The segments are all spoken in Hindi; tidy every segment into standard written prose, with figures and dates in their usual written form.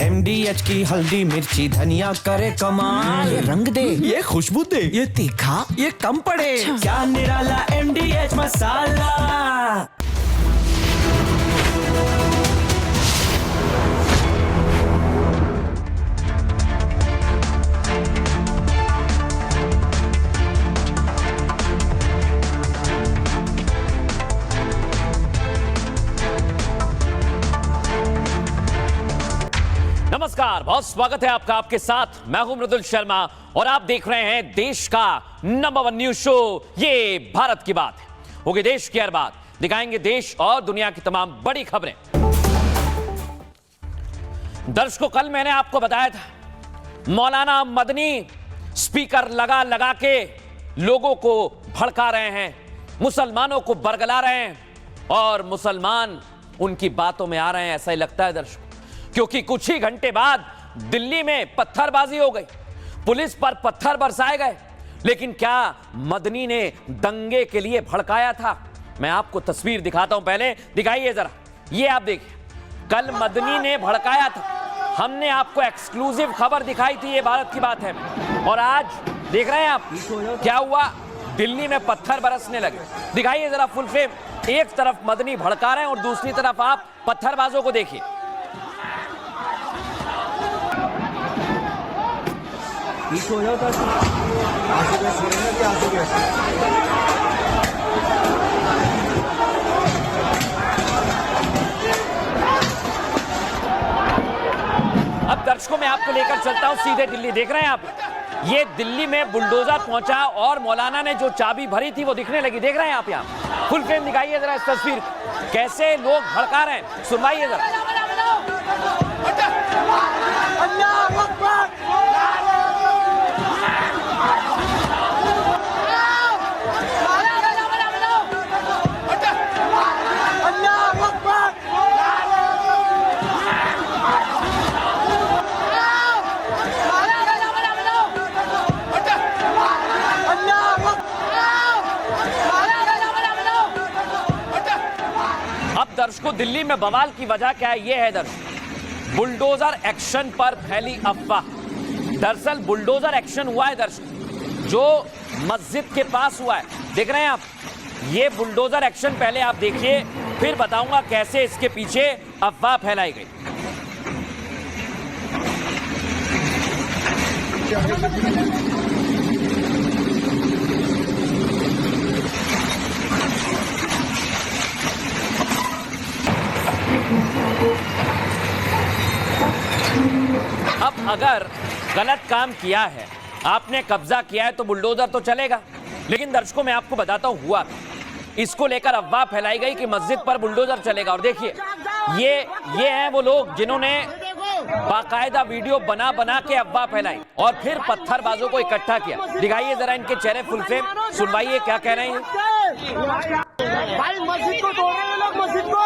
MDH की हल्दी मिर्ची धनिया करे कमाल। ये रंग दे, ये खुशबू दे, ये तीखा, ये कम पड़े। क्या निराला MDH मसाला। नमस्कार, बहुत स्वागत है आपका। आपके साथ मैं हूं मृदुल शर्मा और आप देख रहे हैं देश का नंबर 1 न्यूज शो ये भारत की बात है। होगी देश की हर बात, दिखाएंगे देश और दुनिया की तमाम बड़ी खबरें। दर्शकों, कल मैंने आपको बताया था मौलाना मदनी स्पीकर लगा लगा के लोगों को भड़का रहे हैं, मुसलमानों को बरगला रहे हैं और मुसलमान उनकी बातों में आ रहे हैं। ऐसा ही लगता है दर्शकों, क्योंकि कुछ ही घंटे बाद दिल्ली में पत्थरबाजी हो गई, पुलिस पर पत्थर बरसाए गए। लेकिन क्या मदनी ने दंगे के लिए भड़काया था? मैं आपको तस्वीर दिखाता हूं, पहले दिखाइए जरा। ये आप देखिए, कल मदनी ने भड़काया था। हमने आपको एक्सक्लूसिव खबर दिखाई थी, ये भारत की बात है। और आज देख रहे हैं आप क्या हुआ, दिल्ली में पत्थर बरसने लगे। दिखाइए जरा फुल फ्रेम। एक तरफ मदनी भड़का रहे हैं और दूसरी तरफ आप पत्थरबाजों को देखिए। हो जाता अब दर्शकों मैं आपको लेकर चलता हूं सीधे दिल्ली। देख रहे हैं आप, ये दिल्ली में बुलडोजर पहुंचा और मौलाना ने जो चाबी भरी थी वो दिखने लगी। देख रहे हैं आप, यहाँ फुल फ्रेम दिखाइए जरा इस तस्वीर, कैसे लोग भड़का रहे हैं। सुनवाइए जरा। दर्शकों, दिल्ली में बवाल की वजह क्या है? ये है दर्शकों, बुलडोजर एक्शन पर फैली अफवाह। दरअसल बुलडोजर एक्शन हुआ है दर्शकों, जो मस्जिद के पास हुआ है। देख रहे हैं आप, ये बुलडोजर एक्शन पहले आप देखिए, फिर बताऊंगा कैसे इसके पीछे अफवाह फैलाई गई। अब अगर गलत काम किया है, आपने कब्जा किया है, तो बुलडोजर तो चलेगा। लेकिन दर्शकों मैं आपको बताता हूं हुआ, इसको लेकर अफवाह फैलाई गई कि मस्जिद पर बुलडोजर चलेगा। और देखिए, ये हैं वो लोग जिन्होंने बाकायदा वीडियो बना बना के अफवाह फैलाई और फिर पत्थरबाजों को इकट्ठा किया। दिखाइए जरा इनके चेहरे फुल फ्रेम, सुनवाइए क्या कह रहे हैं। भाई मस्जिद को तोड़ रहे हैं लोग, मस्जिद को।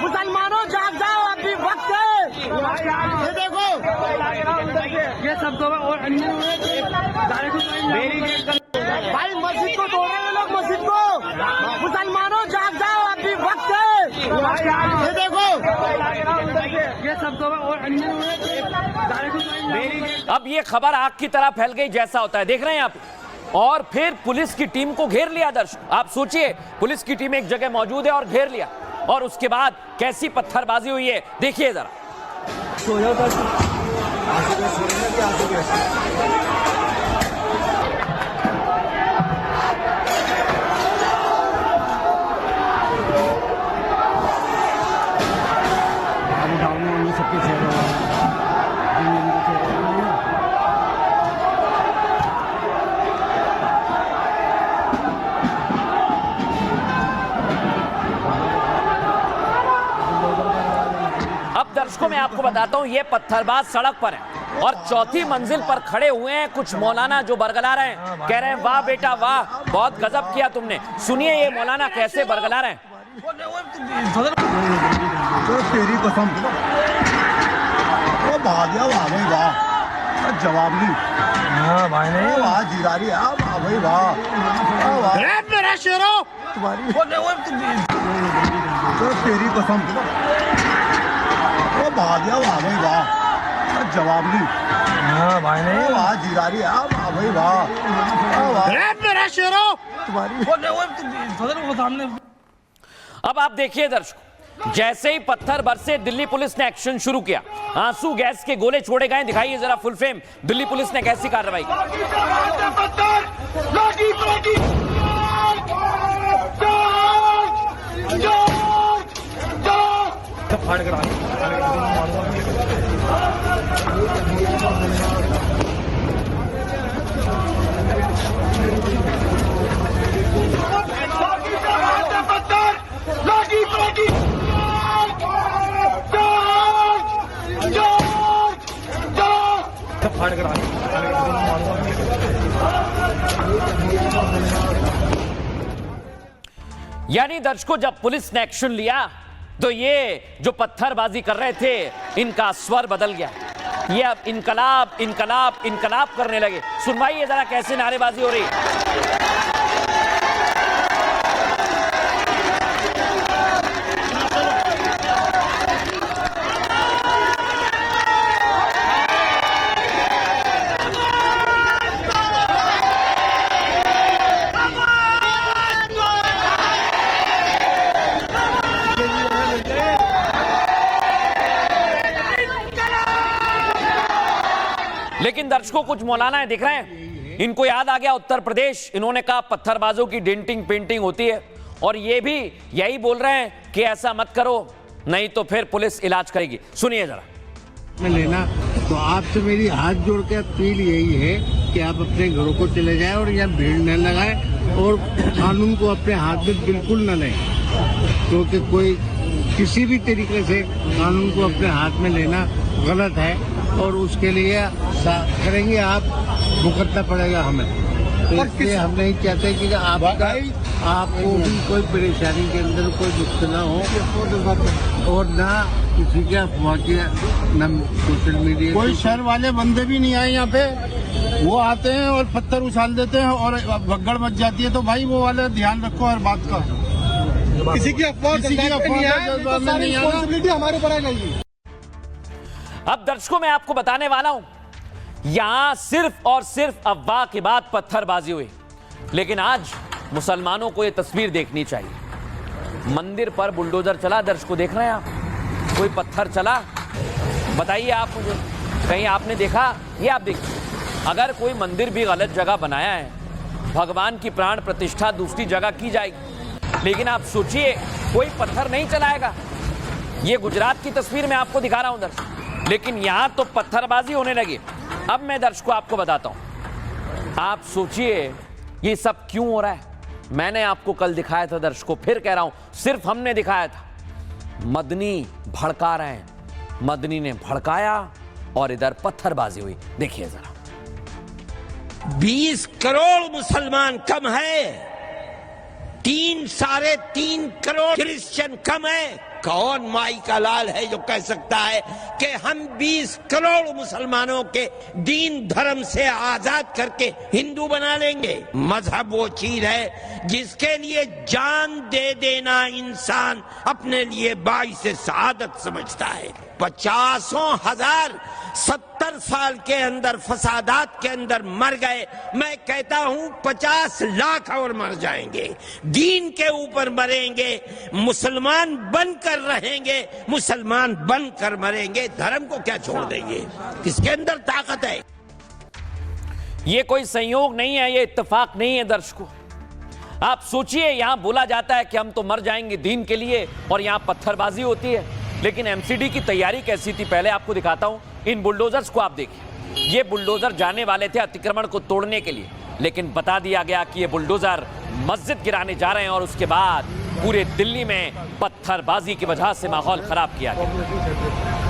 मुसलमानों जाग जाओ, अभी वक्त है। ये देखो, ये सब तो भाई मस्जिद को तोड़ रहे हैं लोग, मस्जिद को। मुसलमानों जाग जाओ, अभी वक्त है। ये देखो, ये सब तो अब ये खबर आग की तरह फैल गई जैसा होता है। देख रहे हैं आप, और फिर पुलिस की टीम को घेर लिया। दर्शक आप सोचिए, पुलिस की टीम एक जगह मौजूद है और घेर लिया, और उसके बाद कैसी पत्थरबाजी हुई है देखिए जरा। हो जाता सबके चेहरे दर्शकों मैं आपको बताता हूं, ये पत्थरबाज सड़क पर है और चौथी मंजिल पर खड़े हुए हैं कुछ मौलाना जो बरगला रहे हैं। कह रहे हैं वाह बेटा वाह, बहुत गजब किया तुमने। सुनिए ये मौलाना कैसे बरगला रहे हैं। तो तेरी कसम, वो भाग्या वाह भाई वाह, जवाब नहीं। हाँ भाई नहीं, वाह जीरारी, वाह भाई वाह, मेरा शेरो तुम्हारी तो तेरी कसम, वो भाग्या वाह भाई वाह। जवाब नहीं। हाँ भाई नहीं, वाह जीरारी, वाह भाई वाह, मेरा शेरो अब आप देखिए दर्शकों, जैसे ही पत्थर बरसे दिल्ली पुलिस ने एक्शन शुरू किया, आंसू गैस के गोले छोड़े गए। दिखाइए जरा फुल फ्रेम, दिल्ली पुलिस ने कैसी कार्रवाई की। यानी दर्शकों, जब पुलिस ने एक्शन लिया तो ये जो पत्थरबाजी कर रहे थे इनका स्वर बदल गया। ये अब इनकलाब इनकलाब इनकलाब करने लगे। सुनवाइए जरा कैसे नारेबाजी हो रही है। लेकिन दर्शकों, कुछ मौलाना दिख रहे हैं, इनको याद आ गया उत्तर प्रदेश। इन्होंने कहा पत्थरबाजों की डेंटिंग पेंटिंग होती है, और ये भी यही बोल रहे हैं कि ऐसा मत करो नहीं तो फिर पुलिस इलाज करेगी। सुनिए जरा। में लेना तो आपसे मेरी हाथ जोड़ के अपील यही है कि आप अपने घरों को चले जाएं और यहाँ भीड़ न लगाएं और कानून को अपने हाथ में बिल्कुल न लें, क्योंकि कोई किसी भी तरीके से कानून को अपने हाथ में लेना गलत है और उसके लिए करेंगे आप भुगतना पड़ेगा हमें। तो इसलिए हम नहीं चाहते कि आपको भी कोई परेशानी के अंदर कोई दुख न हो और ना किसी के अफवाह के न सोशल मीडिया। कोई शहर वाले बंदे भी नहीं आए यहाँ पे, वो आते हैं और पत्थर उछाल देते हैं और भगड़ मच जाती है। तो भाई वो वाले ध्यान रखो हर बात का, किसी की अफवाह हमारे ऊपर आ गई। अब दर्शकों, मैं आपको बताने वाला हूं, यहां सिर्फ और सिर्फ अफवाह के बाद पत्थरबाजी हुई, लेकिन आज मुसलमानों को यह तस्वीर देखनी चाहिए। मंदिर पर बुलडोजर चला, दर्शकों देख रहे हैं आप, कोई पत्थर चला, बताइए आप मुझे, कहीं आपने देखा? ये आप देखिए, अगर कोई मंदिर भी गलत जगह बनाया है, भगवान की प्राण प्रतिष्ठा दूसरी जगह की जाएगी, लेकिन आप सोचिए कोई पत्थर नहीं चलाएगा। ये गुजरात की तस्वीर मैं आपको दिखा रहा हूं दर्शक, लेकिन यहां तो पत्थरबाजी होने लगी। अब मैं दर्शकों आपको बताता हूं, आप सोचिए ये सब क्यों हो रहा है। मैंने आपको कल दिखाया था दर्शकों, फिर कह रहा हूं, सिर्फ हमने दिखाया था, मदनी भड़का रहे हैं, मदनी ने भड़काया और इधर पत्थरबाजी हुई। देखिए जरा। 20 करोड़ मुसलमान कम है, 3-3.5 करोड़ क्रिश्चियन कम है। कौन माई का लाल है जो कह सकता है कि हम 20 करोड़ मुसलमानों के दीन धर्म से आजाद करके हिंदू बना लेंगे? मजहब वो चीज है जिसके लिए जान दे देना इंसान अपने लिए बाइस सआदत समझता है। 50,000 70 साल के अंदर फसादात के अंदर मर गए, मैं कहता हूं 50 लाख और मर जाएंगे। दीन के ऊपर मरेंगे, मुसलमान बनकर रहेंगे, मुसलमान बनकर मरेंगे। धर्म को क्या छोड़ देंगे? किसके अंदर ताकत है? ये कोई संयोग नहीं है, ये इत्तेफाक नहीं है दर्शकों। आप सोचिए, यहां बोला जाता है कि हम तो मर जाएंगे दीन के लिए, और यहां पत्थरबाजी होती है। लेकिन एमसीडी की तैयारी कैसी थी पहले आपको दिखाता हूं। इन बुलडोजर्स को आप देखिए, ये बुलडोजर जाने वाले थे अतिक्रमण को तोड़ने के लिए, लेकिन बता दिया गया कि ये बुलडोजर मस्जिद गिराने जा रहे हैं, और उसके बाद पूरे दिल्ली में पत्थरबाजी की वजह से माहौल खराब किया गया।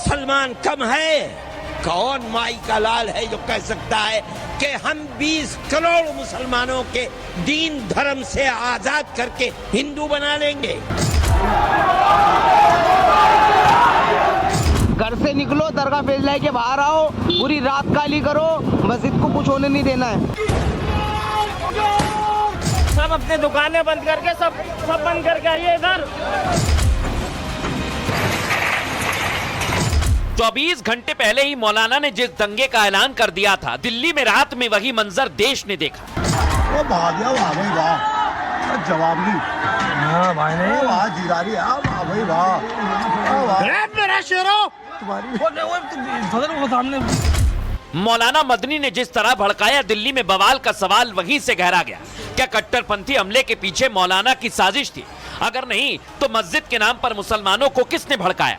मुसलमान कम है? कौन माई का लाल है जो कह सकता है कि हम 20 करोड़ मुसलमानों के दीन धर्म से आजाद करके हिंदू बना लेंगे? घर से निकलो, दरगाह पेज लेके बाहर आओ, पूरी रात काली करो, मस्जिद को कुछ होने नहीं देना है। सब अपने दुकानें बंद करके सब बंद करके आइए इधर। 24 घंटे पहले ही मौलाना ने जिस दंगे का ऐलान कर दिया था, दिल्ली में रात में वही मंजर देश ने देखा। वो भाग गया, वाह भाई वाह, जवाब नहीं। हाँ भाई ने वाह जीरारी, वाह भाई वाह, मेरा शेरो मौलाना मदनी ने जिस तरह भड़काया, दिल्ली में बवाल का सवाल वहीं से गहरा गया। क्या कट्टरपंथी हमले के पीछे मौलाना की साजिश थी? अगर नहीं तो मस्जिद के नाम पर मुसलमानों को किसने भड़काया?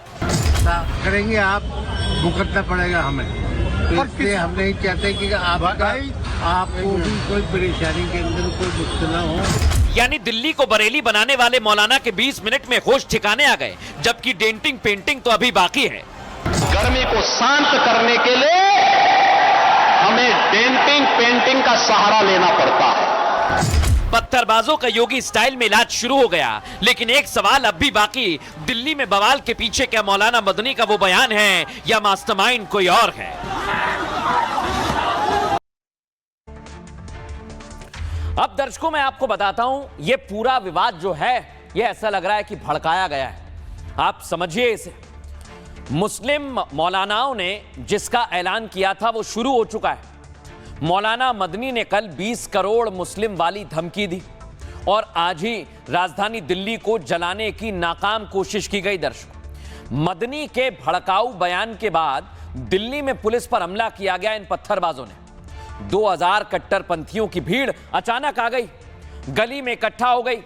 करेंगे आप, भुगतना पड़ेगा हमें। तो इसलिए हम नहीं चाहते कि आपको भी कोई परेशानी के अंदर कोई मुश्किल ना हो। यानी दिल्ली को बरेली बनाने वाले मौलाना के 20 मिनट में होश ठिकाने आ गए, जबकि डेंटिंग पेंटिंग तो अभी बाकी है। गर्मी को शांत करने के लिए हमें डेंटिंग पेंटिंग का सहारा लेना पड़ता है। पत्थरबाजों का योगी स्टाइल में इलाज शुरू हो गया, लेकिन एक सवाल अब भी बाकी, दिल्ली में बवाल के पीछे क्या मौलाना मदनी का वो बयान है या मास्टरमाइंड कोई और है? अब दर्शकों मैं आपको बताता हूं, ये पूरा विवाद जो है ये ऐसा लग रहा है कि भड़काया गया है। आप समझिए इसे। मुस्लिम मौलानाओं ने जिसका ऐलान किया था वो शुरू हो चुका है। मौलाना मदनी ने कल 20 करोड़ मुस्लिम वाली धमकी दी और आज ही राजधानी दिल्ली को जलाने की नाकाम कोशिश की गई। दर्शकों, मदनी के भड़काऊ बयान के बाद दिल्ली में पुलिस पर हमला किया गया इन पत्थरबाजों ने। 2000 कट्टरपंथियों की भीड़ अचानक आ गई, गली में इकट्ठा हो गई।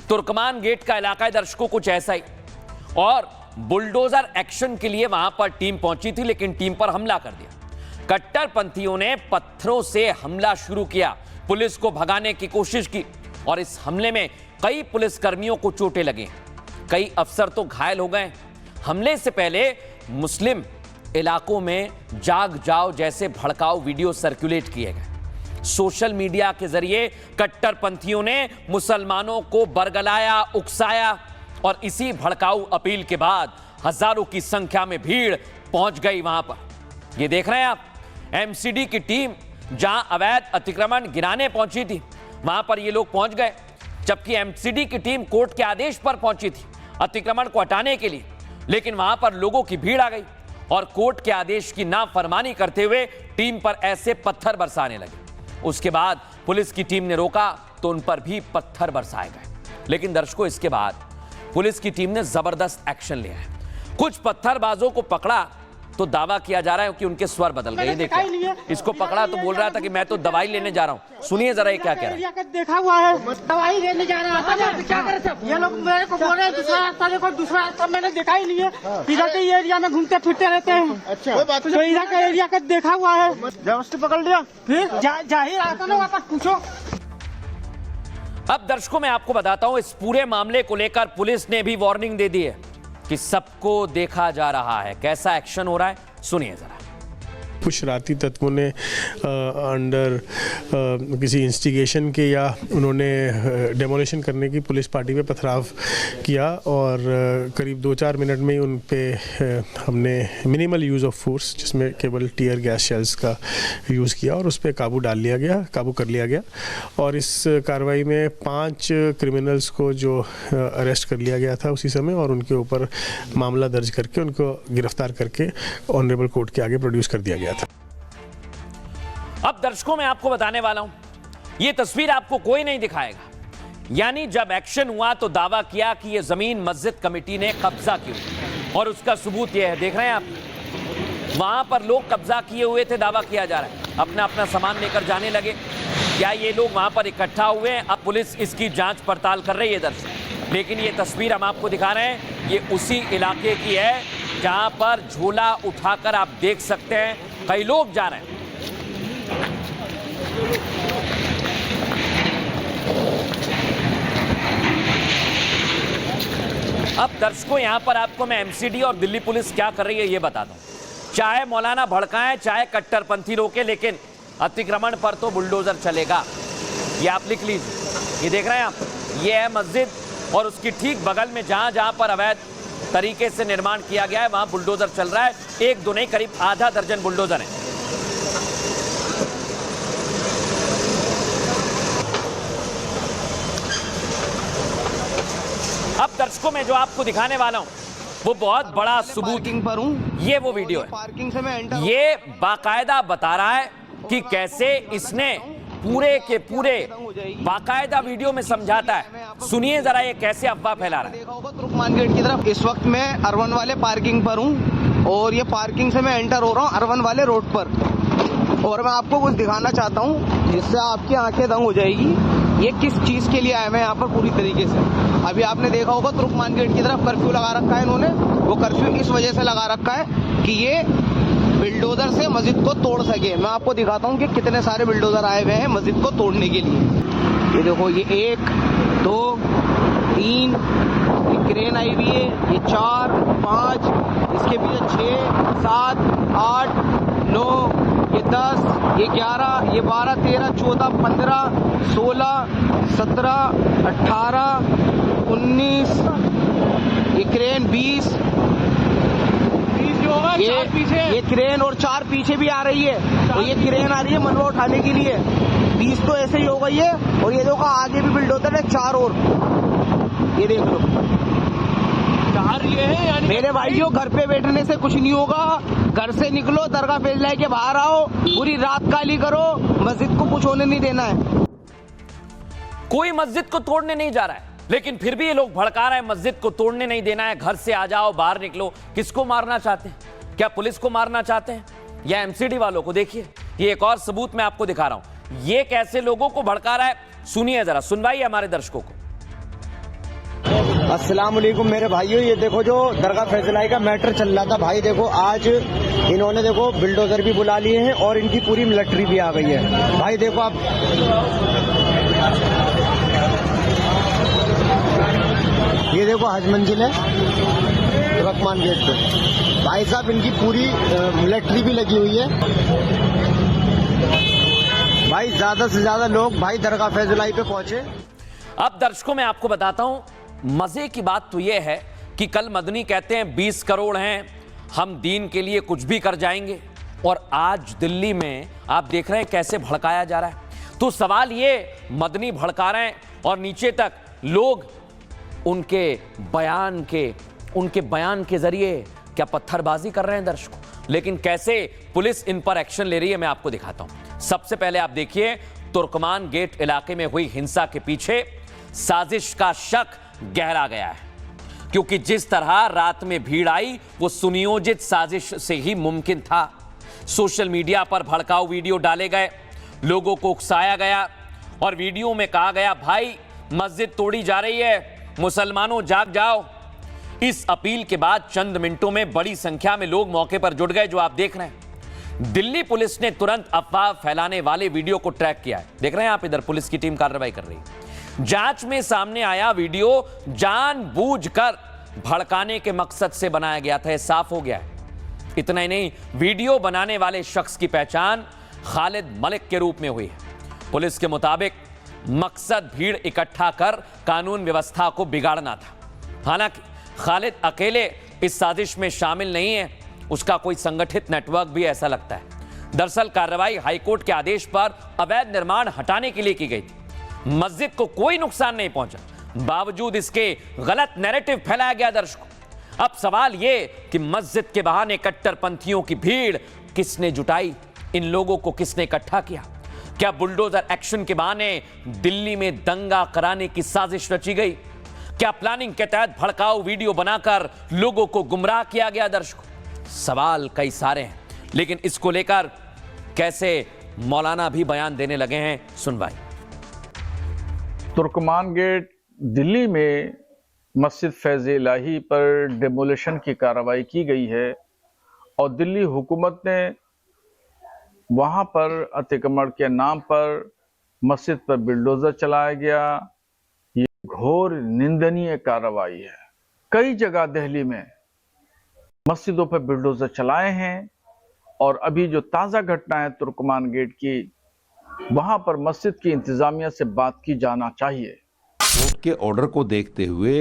तुर्कमान गेट का इलाका दर्शकों कुछ ऐसा ही, और बुलडोजर एक्शन के लिए वहां पर टीम पहुंची थी, लेकिन टीम पर हमला कर दिया। कट्टरपंथियों ने पत्थरों से हमला शुरू किया, पुलिस को भगाने की कोशिश की और इस हमले में कई पुलिसकर्मियों को चोटें लगी, कई अफसर तो घायल हो गए। हमले से पहले मुस्लिम इलाकों में जाग जाओ जैसे भड़काऊ वीडियो सर्कुलेट किए गए। सोशल मीडिया के जरिए कट्टरपंथियों ने मुसलमानों को बरगलाया, उकसाया और इसी भड़काऊ अपील के बाद हजारों की संख्या में भीड़ पहुंच गई वहां पर। ये देख रहे हैं आप, एमसीडी की टीम जहां अवैध अतिक्रमण गिराने पहुंची थी वहां पर ये लोग पहुंच गए, जबकि एमसीडी की टीम कोर्ट के आदेश पर पहुंची थी अतिक्रमण को हटाने के लिए, लेकिन वहां पर लोगों की भीड़ आ गई और कोर्ट के आदेश की नाफरमानी करते हुए टीम पर ऐसे पत्थर बरसाने लगे। उसके बाद पुलिस की टीम ने रोका तो उन पर भी पत्थर बरसाए गए। लेकिन दर्शकों, इसके बाद पुलिस की टीम ने जबरदस्त एक्शन लिया है। कुछ पत्थरबाजों को पकड़ा तो दावा किया जा रहा है कि उनके स्वर बदल गए। देखिए, इसको पकड़ा तो बोल रहा था कि मैं तो दवाई लेने जा रहा हूँ। सुनिए जरा ये क्या कह रहा है। देखा हुआ है, दवाई लेने जा रहा था, क्या करे ये लोग मेरे को बोल रहे हैं दूसरा रास्ता देखो, दूसरा रास्ता मैंने देखा ही नहीं है। इधर के एरिया में घूमते फिरते रहते हैं। अच्छा, तो इधर का एरिया का देखा हुआ है, जबरदस्ती पकड़ लिया, फिर जा ही रहा था ना, वापस पूछो। अब दर्शकों मैं आपको बताता हूं, इस पूरे मामले को लेकर पुलिस ने भी वार्निंग दे दी है कि सबको देखा जा रहा है। कैसा एक्शन हो रहा है सुनिए जरा। कुछ शरारती तत्वों ने अंडर किसी इंस्टिगेशन के या उन्होंने डेमोलिशन करने की पुलिस पार्टी पे पथराव किया और करीब 2-4 मिनट में ही उन पे हमने मिनिमल यूज़ ऑफ फोर्स, जिसमें केवल टीयर गैस शेल्स का यूज़ किया और उस पर काबू कर लिया गया। और इस कार्रवाई में 5 क्रिमिनल्स को जो अरेस्ट कर लिया गया था उसी समय, और उनके ऊपर मामला दर्ज करके उनको गिरफ्तार करके ऑनरेबल कोर्ट के आगे प्रोड्यूस कर दिया गया था। अब दर्शकों मैं आपको बताने वाला हूं, यह तस्वीर आपको कोई नहीं दिखाएगा। यानी जब एक्शन हुआ तो दावा किया कि यह जमीन मस्जिद कमेटी ने कब्जा की और उसका सबूत यह है, देख रहे हैं आप, वहां पर लोग कब्जा किए हुए थे, दावा किया जा रहा है, अपना अपना सामान लेकर जाने लगे। क्या ये लोग वहां पर इकट्ठा हुए हैं? अब पुलिस इसकी जांच पड़ताल कर रही है दर्शक। लेकिन ये तस्वीर हम आपको दिखा रहे हैं, ये उसी इलाके की है जहां पर झोला उठाकर आप देख सकते हैं कई लोग जा रहे हैं। अब दर्शकों, यहां पर आपको मैं एमसीडी और दिल्ली पुलिस क्या कर रही है ये बताता हूं। चाहे मौलाना भड़काएं, चाहे कट्टरपंथी रोके, लेकिन अतिक्रमण पर तो बुलडोजर चलेगा। ये आप लिख लीजिए। ये देख रहे हैं आप, ये है मस्जिद और उसकी ठीक बगल में जहां जहां पर अवैध तरीके से निर्माण किया गया है वहां बुलडोजर चल रहा है। एक दो नहीं, करीब आधा दर्जन बुलडोजर है। अब दर्शकों में जो आपको दिखाने वाला हूं वो बहुत बड़ा सबूत पर हूं। ये वो वीडियो है, पार्किंग से मैं एंटर, ये बाकायदा बता रहा है कि कैसे इसने पूरे के पूरे बाकायदा वीडियो में समझाता है। सुनिए जरा ये कैसे अफवाह फैला रहा है। देखा होगा तुर्कमान गेट की तरफ। इस वक्त मैं अरवन वाले पार्किंग पर हूं और ये पार्किंग से मैं एंटर हो रहा हूं अरवन वाले रोड पर, और मैं आपको कुछ दिखाना चाहता हूं जिससे आपकी आंखें दंग हो जाएगी। ये किस चीज के लिए आए मैं यहाँ पर पूरी तरीके से। अभी आपने देखा होगा तुर्कमान गेट की तरफ कर्फ्यू लगा रखा है इन्होंने। वो कर्फ्यू इस वजह से लगा रखा है कि ये बिल्डोजर से मस्जिद को तोड़ सके। मैं आपको दिखाता हूँ कि कितने सारे बिल्डोजर आए हुए हैं मस्जिद को तोड़ने के लिए। ये देखो, ये 1 2 3, ये क्रेन आई हुई है, ये 4 5, इसके पीछे 6 7 8 9, ये 10, ये 11, ये 12 13 14 15 16 17 18 19, ये क्रेन 20 ये क्रेन और 4 पीछे भी आ रही है, और ये क्रेन आ रही है मलबा उठाने के लिए। 20 तो ऐसे ही हो गई है, और ये देखो आगे भी बिल्डोजर है 4 और। ये देख लो 4 ये है। यानी मेरे भाइयों, घर पे बैठने से कुछ नहीं होगा। घर से निकलो, दरगाह फैसला के बाहर आओ, पूरी रात काली करो, मस्जिद को कुछ होने नहीं देना है। कोई मस्जिद को तोड़ने नहीं जा रहा है, लेकिन फिर भी ये लोग भड़का रहे हैं मस्जिद को तोड़ने नहीं देना है, घर से आ जाओ, बाहर निकलो। किसको मारना चाहते हैं? क्या पुलिस को मारना चाहते हैं या एमसीडी वालों को? देखिए, ये एक और सबूत मैं आपको दिखा रहा हूं, ये कैसे लोगों को भड़का रहा है। सुनिए जरा, सुनवाइए हमारे दर्शकों को। अस्सलाम वालेकुम मेरे भाइयों, ये देखो जो दरगाह फैसलाई का मैटर चल रहा था भाई, देखो आज इन्होंने देखो बिल्डोजर भी बुला लिए हैं और इनकी पूरी मिलिट्री भी आ गई है। भाई देखो आप, ये देखो हज मंजिल है तुर्कमान गेट पे। भाई साहब, इनकी पूरी मिलिट्री भी लगी हुई है। भाई ज्यादा से ज्यादा लोग भाई दरगाह फैसलाई पे पहुंचे। अब दर्शकों, मैं आपको बताता हूं, मजे की बात तो यह है कि कल मदनी कहते हैं 20 करोड़ हैं, हम दीन के लिए कुछ भी कर जाएंगे, और आज दिल्ली में आप देख रहे हैं कैसे भड़काया जा रहा है। तो सवाल ये, मदनी भड़का रहे हैं और नीचे तक लोग उनके बयान के जरिए क्या पत्थरबाजी कर रहे हैं दर्शकों। लेकिन कैसे पुलिस इन पर एक्शन ले रही है मैं आपको दिखाता हूं। सबसे पहले आप देखिए, तुर्कमान गेट इलाके में हुई हिंसा के पीछे साजिश का शक गहरा गया है, क्योंकि जिस तरह रात में भीड़ आई वो सुनियोजित साजिश से ही मुमकिन था। सोशल मीडिया पर भड़काऊ वीडियो डाले गए, लोगों को उकसाया गया और वीडियो में कहा गया, भाई मस्जिद तोड़ी जा रही है, मुसलमानों जाग जाओ। इस अपील के बाद चंद मिनटों में बड़ी संख्या में लोग मौके पर जुट गए, जो आप देख रहे हैं। दिल्ली पुलिस ने तुरंत अफवाह फैलाने वाले वीडियो को ट्रैक किया है। देख रहे हैं आप, इधर पुलिस की टीम कार्रवाई कर रही है। जांच में सामने आया वीडियो जानबूझकर भड़काने के मकसद से बनाया गया था, यह साफ हो गया है। इतना ही नहीं, वीडियो बनाने वाले शख्स की पहचान खालिद मलिक के रूप में हुई है। पुलिस के मुताबिक मकसद भीड़ इकट्ठा कर कानून व्यवस्था को बिगाड़ना था। हालांकि खालिद अकेले इस साजिश में शामिल नहीं है, उसका कोई संगठित नेटवर्क भी ऐसा लगता है। दरअसल कार्रवाई हाईकोर्ट के आदेश पर अवैध निर्माण हटाने के लिए की गई थी। मस्जिद को कोई नुकसान नहीं पहुंचा, बावजूद इसके गलत नैरेटिव फैलाया गया दर्शकों। अब सवाल यह कि मस्जिद के बहाने कट्टरपंथियों की भीड़ किसने जुटाई, इन लोगों को किसने इकट्ठा किया? क्या बुलडोजर एक्शन के बहाने दिल्ली में दंगा कराने की साजिश रची गई? क्या प्लानिंग के तहत भड़काऊ वीडियो बनाकर लोगों को गुमराह किया गया? दर्शकों, सवाल कई सारे हैं, लेकिन इसको लेकर कैसे मौलाना भी बयान देने लगे हैं, सुनवाई। तुर्कमान गेट दिल्ली में मस्जिद फैज़ इलाही पर डेमोलिशन की कार्रवाई की गई है और दिल्ली हुकूमत ने वहां पर अतिक्रमण के नाम पर मस्जिद पर बिल्डोजर चलाया गया। ये घोर निंदनीय कार्रवाई है। कई जगह दिल्ली में मस्जिदों पर बुलडोजर चलाए हैं और अभी जो ताज़ा घटना है तुर्कमान गेट की, वहां पर मस्जिद की इंतजामिया से बात की जाना चाहिए। कोर्ट के ऑर्डर को देखते हुए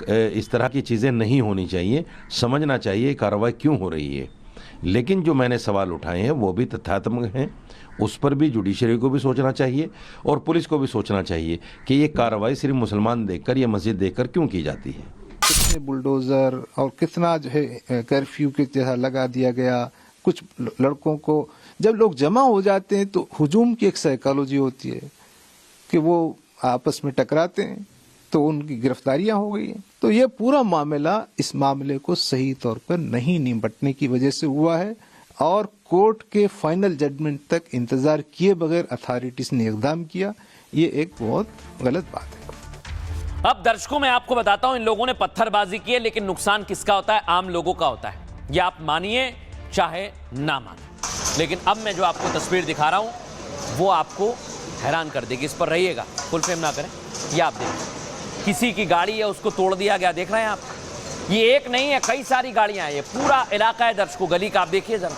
इस तरह की चीज़ें नहीं होनी चाहिए, समझना चाहिए कार्रवाई क्यों हो रही है। लेकिन जो मैंने सवाल उठाए हैं वो भी तथ्यात्मक हैं, उस पर भी जुडिशरी को भी सोचना चाहिए और पुलिस को भी सोचना चाहिए कि ये कार्रवाई सिर्फ मुसलमान देखकर या मस्जिद देखकर क्यों की जाती है। कितने बुलडोज़र और कितना जो है कर्फ्यू के जैसा लगा दिया गया। कुछ लड़कों को जब लोग जमा हो जाते हैं तो हुजूम की एक साइकोलॉजी होती है कि वो आपस में टकराते हैं, तो उनकी गिरफ्तारियां हो गई हैं। तो ये पूरा मामला इस मामले को सही तौर पर नहीं निपटने की वजह से हुआ है और कोर्ट के फाइनल जजमेंट तक इंतजार किए बगैर अथॉरिटीज ने इकदाम किया। ये एक बहुत गलत बात है। अब दर्शकों मैं आपको बताता हूं, इन लोगों ने पत्थरबाजी की है, लेकिन नुकसान किसका होता है? आम लोगों का होता है। ये आप मानिए चाहे ना माने, लेकिन अब मैं जो आपको तस्वीर दिखा रहा हूं वो आपको हैरान कर देगी। इस पर रहिएगा, फुल फ्रेम ना करें। ये आप देखिए, किसी की गाड़ी है उसको तोड़ दिया गया, देख रहे हैं आप। ये एक नहीं है, कई सारी गाड़ियां हैं। ये पूरा इलाका है दर्शकों, गली का आप देखिए जरा,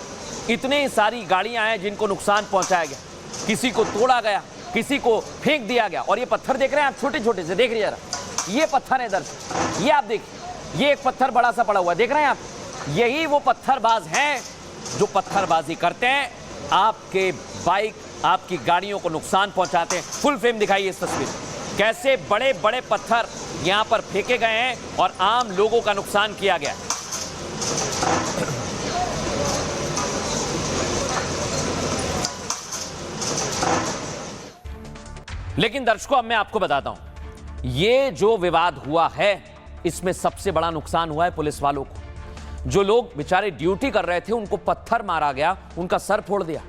इतने सारी गाड़ियां हैं जिनको नुकसान पहुंचाया गया, किसी को तोड़ा गया, किसी को फेंक दिया गया। और ये पत्थर देख रहे हैं आप, छोटे छोटे से, देख रहिए जरा, ये पत्थर है दर्शक, ये आप देखिए, ये एक पत्थर बड़ा सा पड़ा हुआ है, देख रहे हैं आप। यही वो पत्थरबाज हैं जो पत्थरबाजी करते हैं, आपके बाइक, आपकी गाड़ियों को नुकसान पहुंचाते हैं। फुल फ्रेम दिखाइए इस तस्वीर, कैसे बड़े बड़े पत्थर यहां पर फेंके गए हैं और आम लोगों का नुकसान किया गया। लेकिन दर्शकों अब मैं आपको बताता हूं, ये जो विवाद हुआ है इसमें सबसे बड़ा नुकसान हुआ है पुलिस वालों को। जो लोग बेचारे ड्यूटी कर रहे थे उनको पत्थर मारा गया, उनका सर फोड़ दिया।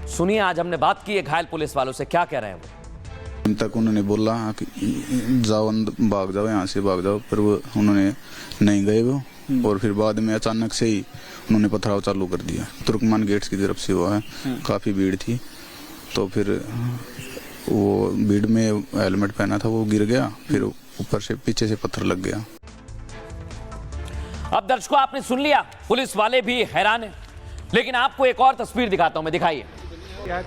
सुनिए, आज हमने बात की है घायल पुलिस वालों से, क्या कह रहे हैं वो। तक उन्होंने बोला कि जाओ, भाग जाओ, यहाँ से भाग जाओ, पर वो उन्होंने नहीं गए वो। और फिर बाद में अचानक से ही उन्होंने पथराव चालू कर दिया। तुर्कमान गेट्स की तरफ से हुआ है, काफ़ी भीड़ थी, तो फिर वो भीड़ में हेलमेट पहना था वो गिर गया, फिर ऊपर से पीछे से पत्थर लग गया। अब दर्शकों आपने सुन लिया, पुलिस वाले भी हैरान हैं। लेकिन आपको एक और तस्वीर दिखाता हूं मैं, दिखाइए।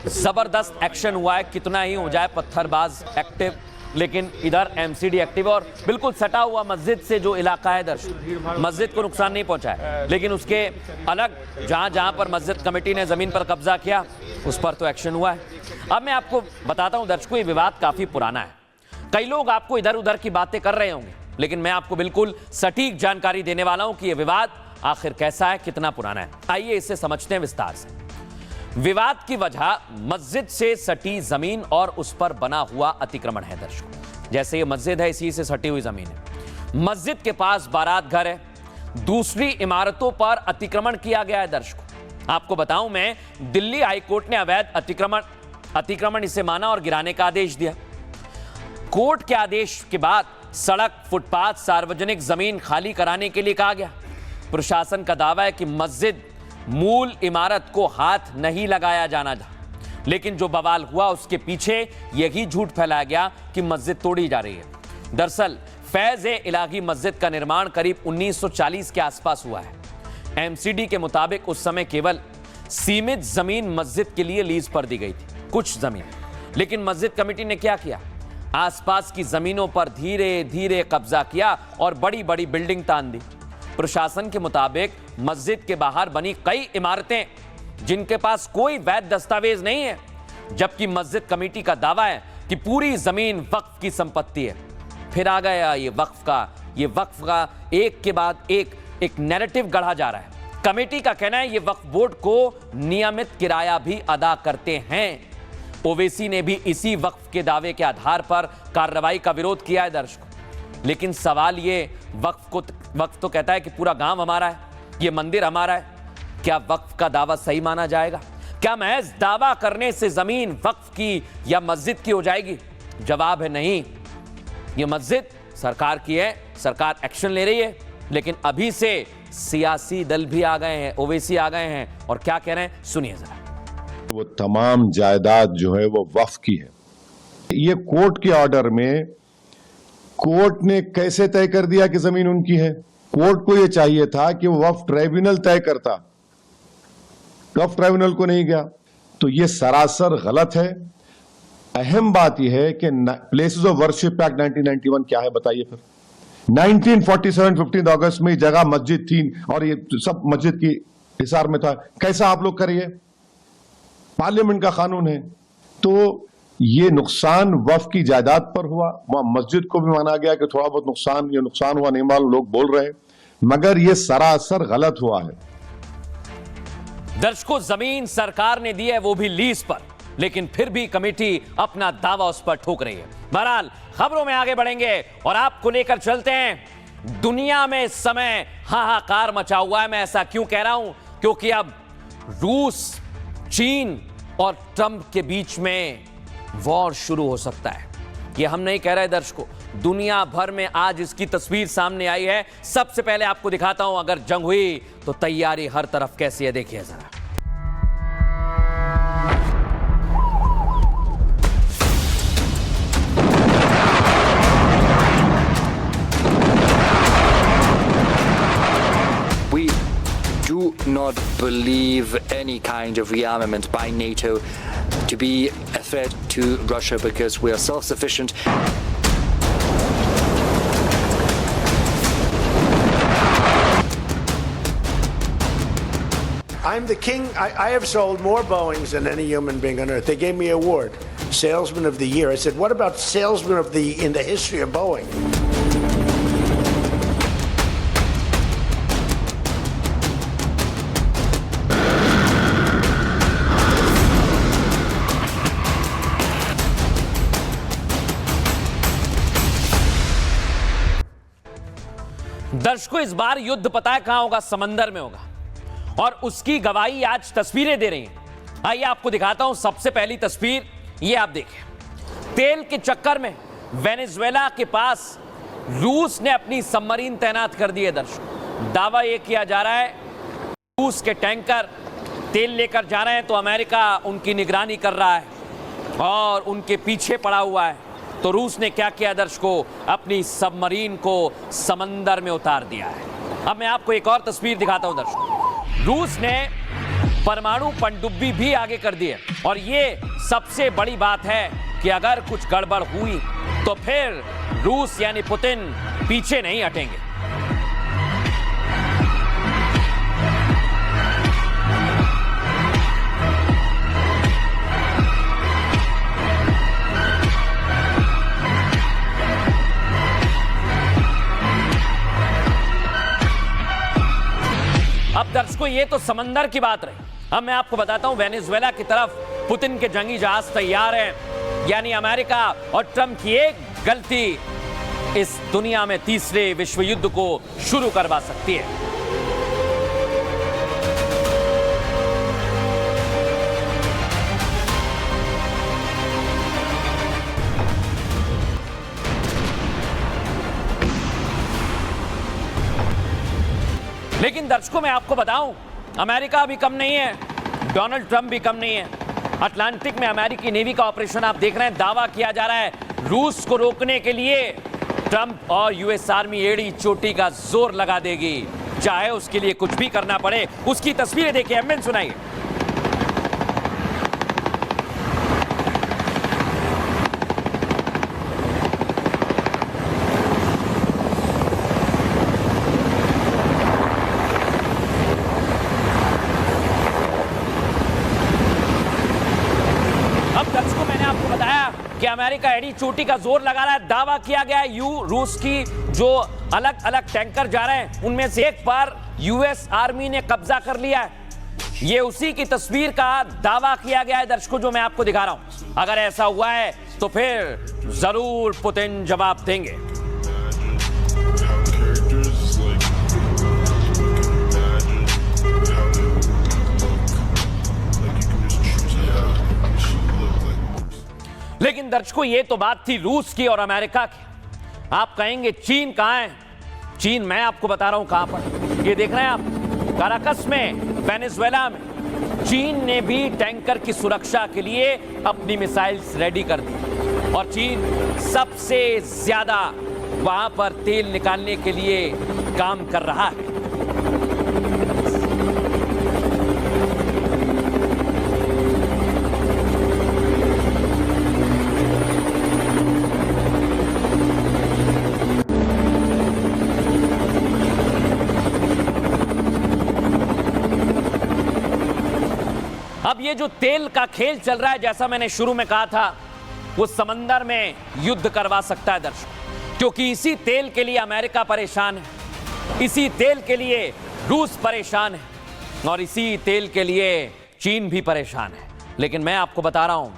जबरदस्त एक्शन हुआ है, कितना ही हो जाए पत्थरबाज एक्टिव, लेकिन इधर एमसीडी एक्टिव और बिल्कुल सटा हुआ मस्जिद से जो इलाका है दर्शक, मस्जिद को नुकसान नहीं पहुंचा है, लेकिन उसके अलग जहां जहां पर मस्जिद कमेटी ने जमीन पर कब्जा किया उस पर तो एक्शन हुआ है। अब मैं आपको बताता हूं दर्शकों, ये विवाद काफी पुराना है। कई लोग आपको इधर उधर की बातें कर रहे होंगे, लेकिन मैं आपको बिल्कुल सटीक जानकारी देने वाला हूं कि यह विवाद आखिर कैसा है, कितना पुराना है। आइए इसे समझते हैं विस्तार से। विवाद की वजह मस्जिद से सटी जमीन और उस पर बना हुआ अतिक्रमण है दर्शकों। जैसे ये मस्जिद है, इसी से सटी हुई जमीन है। मस्जिद के पास बारात घर है, दूसरी इमारतों पर अतिक्रमण किया गया है दर्शकों। आपको बताऊं मैं, दिल्ली हाईकोर्ट ने अवैध अतिक्रमण इसे माना और गिराने का आदेश दिया। कोर्ट के आदेश के बाद सड़क, फुटपाथ, सार्वजनिक जमीन खाली कराने के लिए कहा गया। प्रशासन का दावा है कि मस्जिद मूल इमारत को हाथ नहीं लगाया जाना था, लेकिन जो बवाल हुआ उसके पीछे यही झूठ फैलाया गया कि मस्जिद तोड़ी जा रही है। दरअसल फैज़-ए-इलाही मस्जिद का निर्माण करीब 1940 के आसपास हुआ है। एमसीडी के मुताबिक उस समय केवल सीमित जमीन मस्जिद के लिए लीज पर दी गई थी, कुछ जमीन। लेकिन मस्जिद कमेटी ने क्या किया, आसपास की जमीनों पर धीरे धीरे कब्जा किया और बड़ी बड़ी बिल्डिंग तान दी। प्रशासन के मुताबिक मस्जिद के बाहर बनी कई इमारतें जिनके पास कोई वैध दस्तावेज नहीं है, जबकि मस्जिद कमेटी का दावा है कि पूरी जमीन वक्फ की संपत्ति है। फिर आ गया ये वक्फ का एक के बाद एक नैरेटिव गढ़ा जा रहा है। कमेटी का कहना है ये वक्फ बोर्ड को नियमित किराया भी अदा करते हैं। ओवैसी ने भी इसी वक्फ के दावे के आधार पर कार्रवाई का विरोध किया है दर्शकों। लेकिन सवाल ये, वक्फ तो कहता है कि पूरा गांव हमारा है, ये मंदिर हमारा है, क्या वक्फ का दावा सही माना जाएगा? क्या महज दावा करने से जमीन वक्फ की या मस्जिद की हो जाएगी? जवाब है नहीं। ये मस्जिद सरकार की है, सरकार एक्शन ले रही है, लेकिन अभी से सियासी दल भी आ गए हैं, ओवैसी आ गए हैं और क्या कह रहे हैं, सुनिए जरा। वो तमाम जायदाद जो है वो वक्फ की है। ये कोर्ट के ऑर्डर में कोर्ट ने कैसे तय कर दिया कि जमीन उनकी है? कोर्ट को यह चाहिए था कि वो वक्फ ट्राइब्यूनल तय करता, वक्फ ट्राइब्यूनल को नहीं गया। तो ये सरासर गलत है। अहम बात यह है कि प्लेसेस ऑफ वर्शिप एक्ट 1991 क्या है बताइए फिर। 1947 15 अगस्त में जगह मस्जिद थी और ये सब मस्जिद की हिसार में था, कैसा आप लोग करिए, पार्लियामेंट का कानून है। तो ये नुकसान वक्फ की जायदाद पर हुआ, वहां मस्जिद को भी माना गया कि थोड़ा बहुत नुकसान हुआ, नहीं मालूम, लोग बोल रहे हैं, मगर ये सरासर गलत हुआ है। दर्शकों, जमीन सरकार ने दी है, वो भी लीज पर, लेकिन फिर भी कमेटी अपना दावा उस पर ठोक रही है। बहरहाल खबरों में आगे बढ़ेंगे और आपको लेकर चलते हैं। दुनिया में इस समय हाहाकार मचा हुआ है। मैं ऐसा क्यों कह रहा हूं? क्योंकि अब रूस, चीन और ट्रंप के बीच में वॉर शुरू हो सकता है। ये हम नहीं कह रहे दर्शकों, दुनिया भर में आज इसकी तस्वीर सामने आई है। सबसे पहले आपको दिखाता हूं, अगर जंग हुई तो तैयारी हर तरफ कैसी है, देखिए जरा। We do not believe any kind of rearmament by NATO to be a threat to Russia because we are self-sufficient. I'm the king. I have sold more Boeings than any human being on earth. They gave me an award, Salesman of the Year. I said, what about Salesman of the in the history of Boeing? दर्शकों, इस बार युद्ध पता है कहां होगा? समंदर में होगा, और उसकी गवाही आज तस्वीरें दे रही हैं। आइए आपको दिखाता हूं। सबसे पहली तस्वीर ये आप देखें। तेल के चक्कर में वेनेजुएला के पास रूस ने अपनी सबमरीन तैनात कर दी है। दर्शकों, दावा यह किया जा रहा है रूस के टैंकर तेल लेकर जा रहे हैं तो अमेरिका उनकी निगरानी कर रहा है और उनके पीछे पड़ा हुआ है। तो रूस ने क्या किया दर्शकों? अपनी सबमरीन को समंदर में उतार दिया है। अब मैं आपको एक और तस्वीर दिखाता हूं दर्शकों। रूस ने परमाणु पनडुब्बी भी आगे कर दी है, और ये सबसे बड़ी बात है कि अगर कुछ गड़बड़ हुई तो फिर रूस यानी पुतिन पीछे नहीं हटेंगे। अब दर्शकों, ये तो समंदर की बात रही। अब मैं आपको बताता हूं, वेनेजुएला की तरफ पुतिन के जंगी जहाज तैयार हैं। यानी अमेरिका और ट्रंप की एक गलती इस दुनिया में तीसरे विश्व युद्ध को शुरू करवा सकती है। लेकिन दर्शकों, मैं आपको बताऊं, अमेरिका भी कम नहीं है, डोनाल्ड ट्रंप भी कम नहीं है। अटलांटिक में अमेरिकी नेवी का ऑपरेशन आप देख रहे हैं। दावा किया जा रहा है रूस को रोकने के लिए ट्रंप और यूएस आर्मी एड़ी चोटी का जोर लगा देगी, चाहे उसके लिए कुछ भी करना पड़े। उसकी तस्वीरें देखिए, एमएन सुनाइए। कि अमेरिका एड़ी चोटी का जोर लगा रहा है। दावा किया गया है रूस की जो अलग अलग टैंकर जा रहे हैं उनमें से एक पर यूएस आर्मी ने कब्जा कर लिया है। ये उसी की तस्वीर का दावा किया गया है दर्शकों, जो मैं आपको दिखा रहा हूं। अगर ऐसा हुआ है तो फिर जरूर पुतिन जवाब देंगे। लेकिन दर्शकों, ये तो बात थी रूस की और अमेरिका की। आप कहेंगे चीन कहां है? चीन मैं आपको बता रहा हूं कहां पर। ये देख रहे हैं आप, काराकस में, वेनेजुएला में चीन ने भी टैंकर की सुरक्षा के लिए अपनी मिसाइल्स रेडी कर दी, और चीन सबसे ज्यादा वहां पर तेल निकालने के लिए काम कर रहा है। अब ये जो तेल का खेल चल रहा है, जैसा मैंने शुरू में कहा था, वो समंदर में युद्ध करवा सकता है दर्शकों, क्योंकि इसी तेल के लिए अमेरिका परेशान है, इसी तेल के लिए रूस परेशान है और इसी तेल के लिए चीन भी परेशान है। लेकिन मैं आपको बता रहा हूं,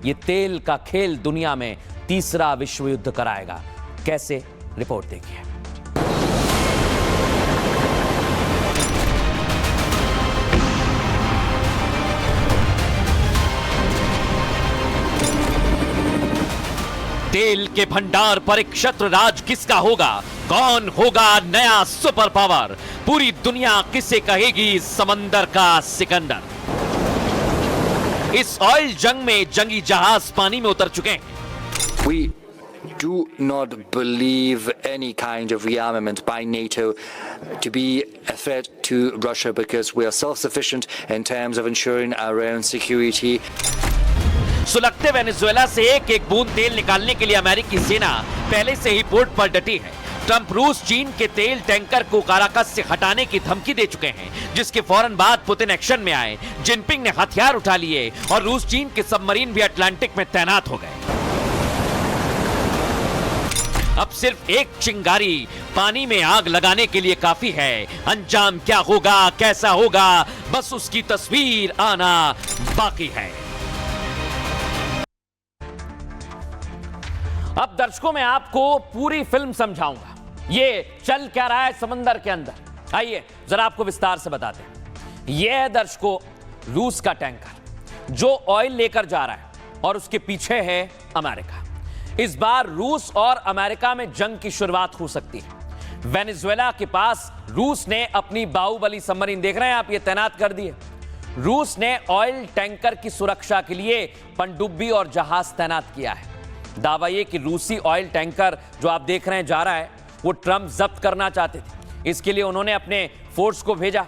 ये तेल का खेल दुनिया में तीसरा विश्व युद्ध कराएगा। कैसे? रिपोर्ट देखिए। तेल के भंडार पर एक शत्र राज किसका होगा? कौन होगा नया सुपर पावर? पूरी दुनिया किसे कहेगी समंदर का सिकंदर? इस ऑयल जंग में जंगी जहाज पानी में उतर चुके हैं। We do not believe any kind of rearmament by NATO to be a threat to Russia because we are self-sufficient in terms of ensuring our own security. सुलगते वेनेजुएला से एक एक बूंद तेल निकालने के लिए अमेरिकी सेना पहले से ही पोर्ट पर डटी है। ट्रंप रूस चीन के तेल टैंकर को काराकस से हटाने की धमकी दे चुके हैं, जिसके फौरन बाद पुतिन एक्शन में आए। जिनपिंग ने हथियार उठा लिए और रूस चीन के सबमरीन भी अटलांटिक में तैनात हो गए। अब सिर्फ एक चिंगारी पानी में आग लगाने के लिए काफी है। अंजाम क्या होगा, कैसा होगा, बस उसकी तस्वीर आना बाकी है। अब दर्शकों मैं आपको पूरी फिल्म समझाऊंगा, ये चल क्या रहा है समंदर के अंदर। आइए जरा आपको विस्तार से बताते हैं। यह है दर्शकों रूस का टैंकर जो ऑयल लेकर जा रहा है और उसके पीछे है अमेरिका। इस बार रूस और अमेरिका में जंग की शुरुआत हो सकती है। वेनेजुएला के पास रूस ने अपनी बाहुबली सबमरीन, देख रहे हैं आप, ये तैनात कर दिए। रूस ने ऑयल टैंकर की सुरक्षा के लिए पनडुब्बी और जहाज तैनात किया है। दावा यह कि रूसी ऑयल टैंकर जो आप देख रहे हैं जा रहा है, वो ट्रंप जब्त करना चाहते थे। इसके लिए उन्होंने अपने फोर्स को भेजा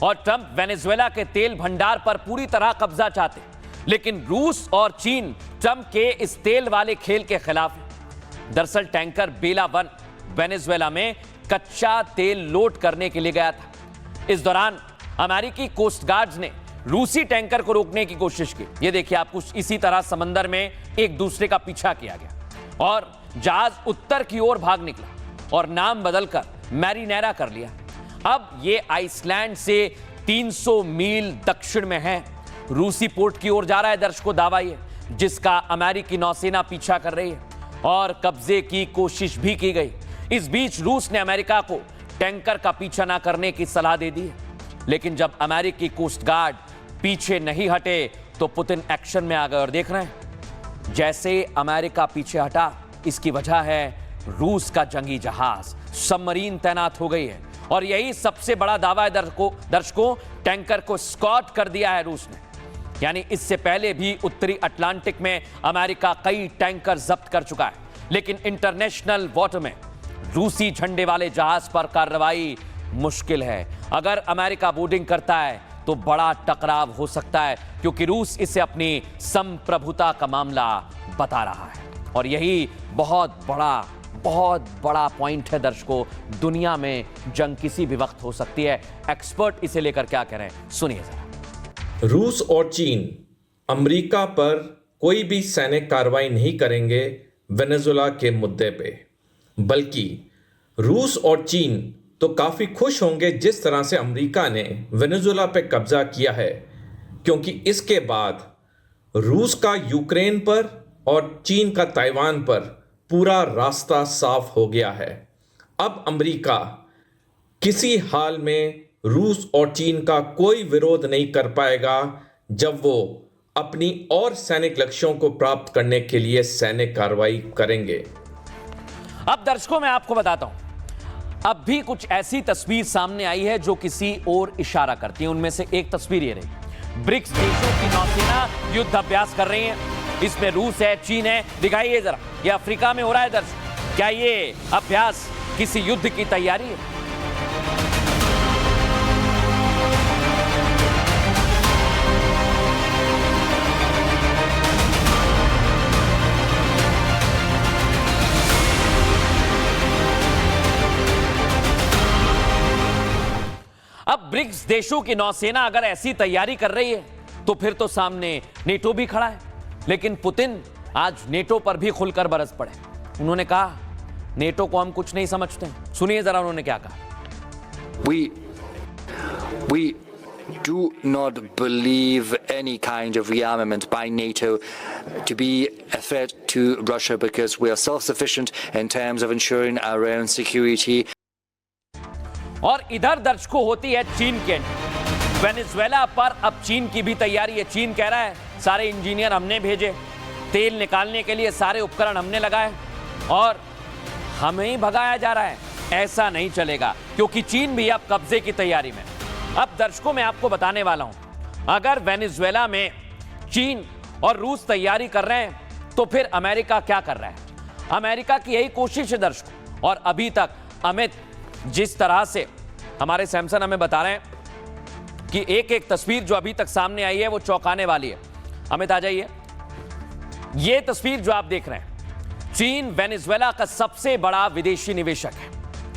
और ट्रंप वेनेजुएला के तेल भंडार पर पूरी तरह कब्जा चाहते। लेकिन रूस और चीन ट्रंप के इस तेल वाले खेल के खिलाफ है। दरअसल टैंकर बेला 1 वेनेजुएला में कच्चा तेल लोड करने के लिए गया था। इस दौरान अमेरिकी कोस्ट गार्ड्स ने रूसी टैंकर को रोकने की कोशिश की। ये देखिए आप, कुछ इसी तरह समंदर में एक दूसरे का पीछा किया गया और जहाज उत्तर की ओर भाग निकला और नाम बदलकर मैरिनेरा कर लिया। अब ये आइसलैंड से 300 मील दक्षिण में है, रूसी पोर्ट की ओर जा रहा है। दर्शकों दावा ये, जिसका अमेरिकी नौसेना पीछा कर रही है और कब्जे की कोशिश भी की गई। इस बीच रूस ने अमेरिका को टैंकर का पीछा ना करने की सलाह दे दी है। लेकिन जब अमेरिकी कोस्ट गार्ड पीछे नहीं हटे तो पुतिन एक्शन में आ गए और देख रहे हैं जैसे अमेरिका पीछे हटा, इसकी वजह है रूस का जंगी जहाज, सबमरीन तैनात हो गई है। और यही सबसे बड़ा दावा है दर्शकों, टैंकर को स्कॉट कर दिया है रूस ने। यानी इससे पहले भी उत्तरी अटलांटिक में अमेरिका कई टैंकर जब्त कर चुका है, लेकिन इंटरनेशनल वाटर में रूसी झंडे वाले जहाज पर कार्रवाई मुश्किल है। अगर अमेरिका बोर्डिंग करता है तो बड़ा टकराव हो सकता है, क्योंकि रूस इसे अपनी संप्रभुता का मामला बता रहा है। और यही बहुत बड़ा पॉइंट है दर्शकों, दुनिया में जंग किसी भी वक्त हो सकती है। एक्सपर्ट इसे लेकर क्या कह रहे हैं, सुनिए जरा। रूस और चीन अमेरिका पर कोई भी सैनिक कार्रवाई नहीं करेंगे वेनेजुएला के मुद्दे पे, बल्कि रूस और चीन तो काफ़ी खुश होंगे जिस तरह से अमेरिका ने वेनेजुएला पे कब्जा किया है, क्योंकि इसके बाद रूस का यूक्रेन पर और चीन का ताइवान पर पूरा रास्ता साफ हो गया है। अब अमेरिका किसी हाल में रूस और चीन का कोई विरोध नहीं कर पाएगा जब वो अपनी और सैनिक लक्ष्यों को प्राप्त करने के लिए सैनिक कार्रवाई करेंगे। अब दर्शकों मैं आपको बताता हूं, अब भी कुछ ऐसी तस्वीर सामने आई है जो किसी और इशारा करती है। उनमें से एक तस्वीर ये रही, ब्रिक्स देशों की नौसेना युद्ध अभ्यास कर रही है। इसमें रूस है, चीन है। दिखाइए जरा, ये अफ्रीका में हो रहा है दर्शक। क्या ये अभ्यास किसी युद्ध की तैयारी है? ब्रिक्स देशों की नौसेना अगर ऐसी तैयारी कर रही है तो फिर तो सामने नेटो भी खड़ा है। लेकिन पुतिन आज नेटो पर भी खुलकर बरस पड़े। उन्होंने कहा नेटो को हम कुछ नहीं समझते। सुनिए जरा उन्होंने क्या कहा। We do not believe any kind of rearmament by NATO to be a threat to Russia because we are self-sufficient in terms of ensuring our own security. और इधर दर्शकों होती है चीन के वेनेजुएला पर अब चीन की भी तैयारी है। चीन कह रहा है सारे इंजीनियर हमने भेजे, तेल निकालने के लिए सारे उपकरण हमने लगाए और हमें ही भगाया जा रहा है। ऐसा नहीं चलेगा क्योंकि चीन भी अब कब्जे की तैयारी में। अब दर्शकों मैं आपको बताने वाला हूं, अगर वेनेजुएला में चीन और रूस तैयारी कर रहे हैं तो फिर अमेरिका क्या कर रहा है। अमेरिका की यही कोशिश है दर्शकों। और अभी तक अमित जिस तरह से हमारे सैमसन हमें बता रहे हैं कि एक एक तस्वीर जो अभी तक सामने आई है वो चौंकाने वाली है। अमित आ जाइए। ये तस्वीर जो आप देख रहे हैं, चीन वेनेजुएला का सबसे बड़ा विदेशी निवेशक है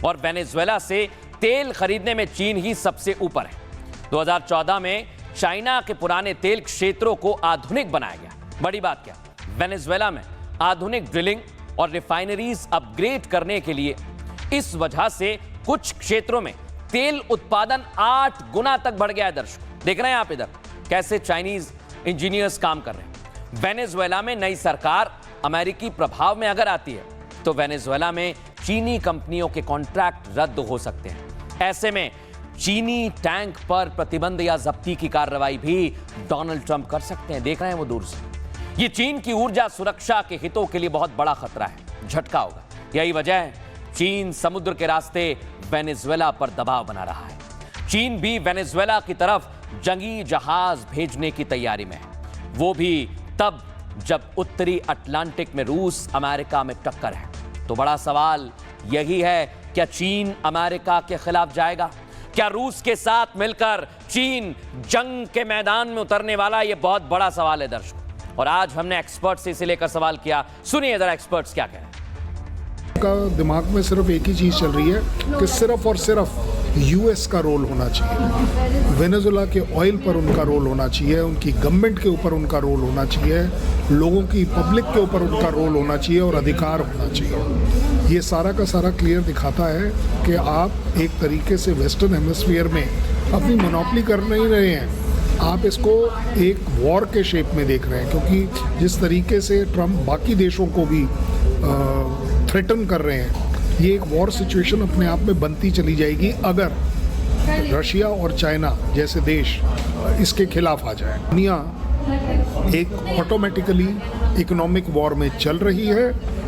और वेनेजुएला से तेल खरीदने में चीन ही सबसे ऊपर है। 2014 में चाइना के पुराने तेल क्षेत्रों को आधुनिक बनाया गया। बड़ी बात क्या, वेनेजुएला में आधुनिक ड्रिलिंग और रिफाइनरीज अपग्रेड करने के लिए इस वजह से कुछ क्षेत्रों में तेल उत्पादन 8 गुना तक बढ़ गया है। दर्शक देख रहे हैं आप इधर कैसे चाइनीज इंजीनियर्स काम कर रहे हैं। वेनेजुएला में नई सरकार अमेरिकी प्रभाव में अगर आती है तो वेनेजुएला में चीनी कंपनियों के कॉन्ट्रैक्ट रद्द हो सकते हैं। ऐसे में चीनी टैंक पर प्रतिबंध या जब्ती की कार्रवाई भी डोनाल्ड ट्रंप कर सकते हैं। देख रहे हैं वो दूर से। ये चीन की ऊर्जा सुरक्षा के हितों के लिए बहुत बड़ा खतरा है, झटका होगा। यही वजह है चीन समुद्र के रास्ते वेनेजुएला पर दबाव बना रहा है। चीन भी वेनेजुएला की तरफ जंगी जहाज भेजने की तैयारी में है, वो भी तब जब उत्तरी अटलांटिक में रूस अमेरिका में टक्कर है। तो बड़ा सवाल यही है, क्या चीन अमेरिका के खिलाफ जाएगा? क्या रूस के साथ मिलकर चीन जंग के मैदान में उतरने वाला? यह बहुत बड़ा सवाल है दर्शकों। और आज हमने एक्सपर्ट से इसे लेकर सवाल किया। सुनिए जरा एक्सपर्ट्स क्या कह रहे हैं। का दिमाग में सिर्फ एक ही चीज़ चल रही है कि सिर्फ और सिर्फ यूएस का रोल होना चाहिए, वेनेजुएला के ऑयल पर उनका रोल होना चाहिए, उनकी गवर्नमेंट के ऊपर उनका रोल होना चाहिए, लोगों की पब्लिक के ऊपर उनका रोल होना चाहिए और अधिकार होना चाहिए। ये सारा का सारा क्लियर दिखाता है कि आप एक तरीके से वेस्टर्न हेमिस्फीयर में अपनी मोनोपोली कर नहीं रहे हैं, आप इसको एक वॉर के शेप में देख रहे हैं। क्योंकि जिस तरीके से ट्रम्प बाकी देशों को भी थ्रेटन कर रहे हैं, ये एक वॉर सिचुएशन अपने आप में बनती चली जाएगी अगर रशिया और चाइना जैसे देश इसके खिलाफ आ जाए। दुनिया एक ऑटोमेटिकली इकोनॉमिक वॉर में चल रही है,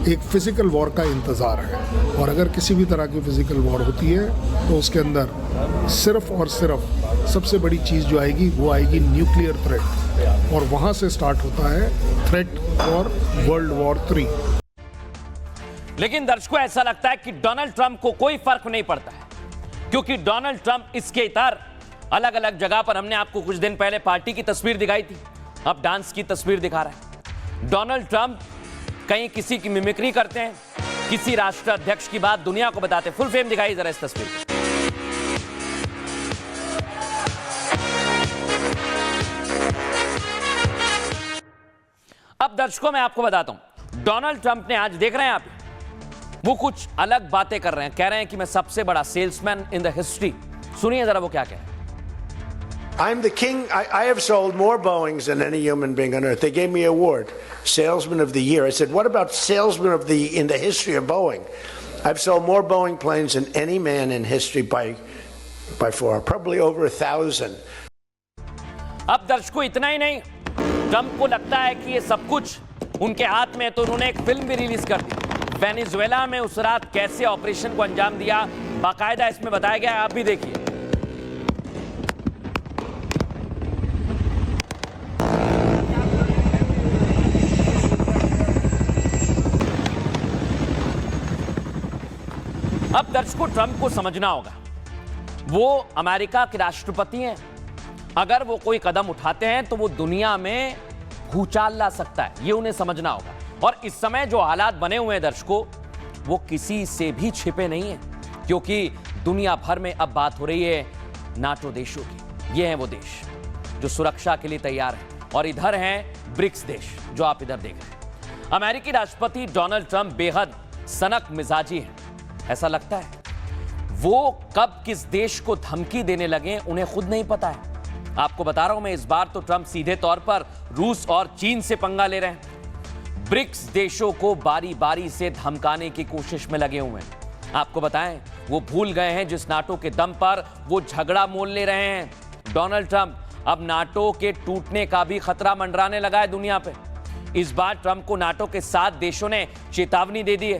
एक फिजिकल वॉर का इंतज़ार है। और अगर किसी भी तरह की फिजिकल वॉर होती है तो उसके अंदर सिर्फ और सिर्फ सबसे बड़ी चीज़ जो आएगी वो आएगी न्यूक्लियर थ्रेट, और वहाँ से स्टार्ट होता है थ्रेट फॉर वर्ल्ड वॉर 3। लेकिन दर्शकों ऐसा लगता है कि डोनाल्ड ट्रंप को कोई फर्क नहीं पड़ता है, क्योंकि डोनाल्ड ट्रंप इसके इतर अलग अलग जगह पर, हमने आपको कुछ दिन पहले पार्टी की तस्वीर दिखाई थी, अब डांस की तस्वीर दिखा रहा है। डोनाल्ड ट्रंप कहीं किसी की मिमिक्री करते हैं, किसी राष्ट्र अध्यक्ष की बात दुनिया को बताते। फुल फ्रेम दिखाई जरा इस तस्वीर। अब दर्शकों मैं आपको बताता हूं, डोनाल्ड ट्रंप ने आज, देख रहे हैं आप, वो कुछ अलग बातें कर रहे हैं। कह रहे हैं कि मैं सबसे बड़ा सेल्समैन इन द हिस्ट्री। सुनिए जरा वो क्या कह रहे हैं। I'm the king. I have sold more Boeings than any human being on earth. They gave me an award, Salesman of the Year. I said, what about Salesman of the in the history of Boeing? I've sold more Boeing planes than any man in history by far, probably over 1,000. अब दर्शकों इतना ही नहीं, ट्रंप को लगता है कि ये सब कुछ उनके हाथ में है, तो उन्होंने एक फिल्म भी रिलीज कर दी। वेनेजुएला में उस रात कैसे ऑपरेशन को अंजाम दिया, बाकायदा इसमें बताया गया है, आप भी देखिए। अब दर्शकों ट्रंप को समझना होगा, वो अमेरिका के राष्ट्रपति हैं। अगर वो कोई कदम उठाते हैं तो वो दुनिया में भूचाल ला सकता है, ये उन्हें समझना होगा। और इस समय जो हालात बने हुए हैं दर्शकों, वो किसी से भी छिपे नहीं है, क्योंकि दुनिया भर में अब बात हो रही है नाटो देशों की। ये हैं वो देश जो सुरक्षा के लिए तैयार हैं, और इधर हैं ब्रिक्स देश जो आप इधर देख रहे हैं। अमेरिकी राष्ट्रपति डोनाल्ड ट्रंप बेहद सनक मिजाजी हैं। ऐसा लगता है वो कब किस देश को धमकी देने लगे उन्हें खुद नहीं पता है। आपको बता रहा हूं मैं, इस बार तो ट्रंप सीधे तौर पर रूस और चीन से पंगा ले रहे हैं। ब्रिक्स देशों को बारी बारी से धमकाने की कोशिश में लगे हुए हैं। आपको बताएं, वो भूल गए हैं जिस नाटो के दम पर वो झगड़ा मोल ले रहे हैं। डोनाल्ड ट्रंप अब नाटो के टूटने का भी खतरा मंडराने लगा है दुनिया पे। इस बार ट्रंप को नाटो के 7 देशों ने चेतावनी दे दी है।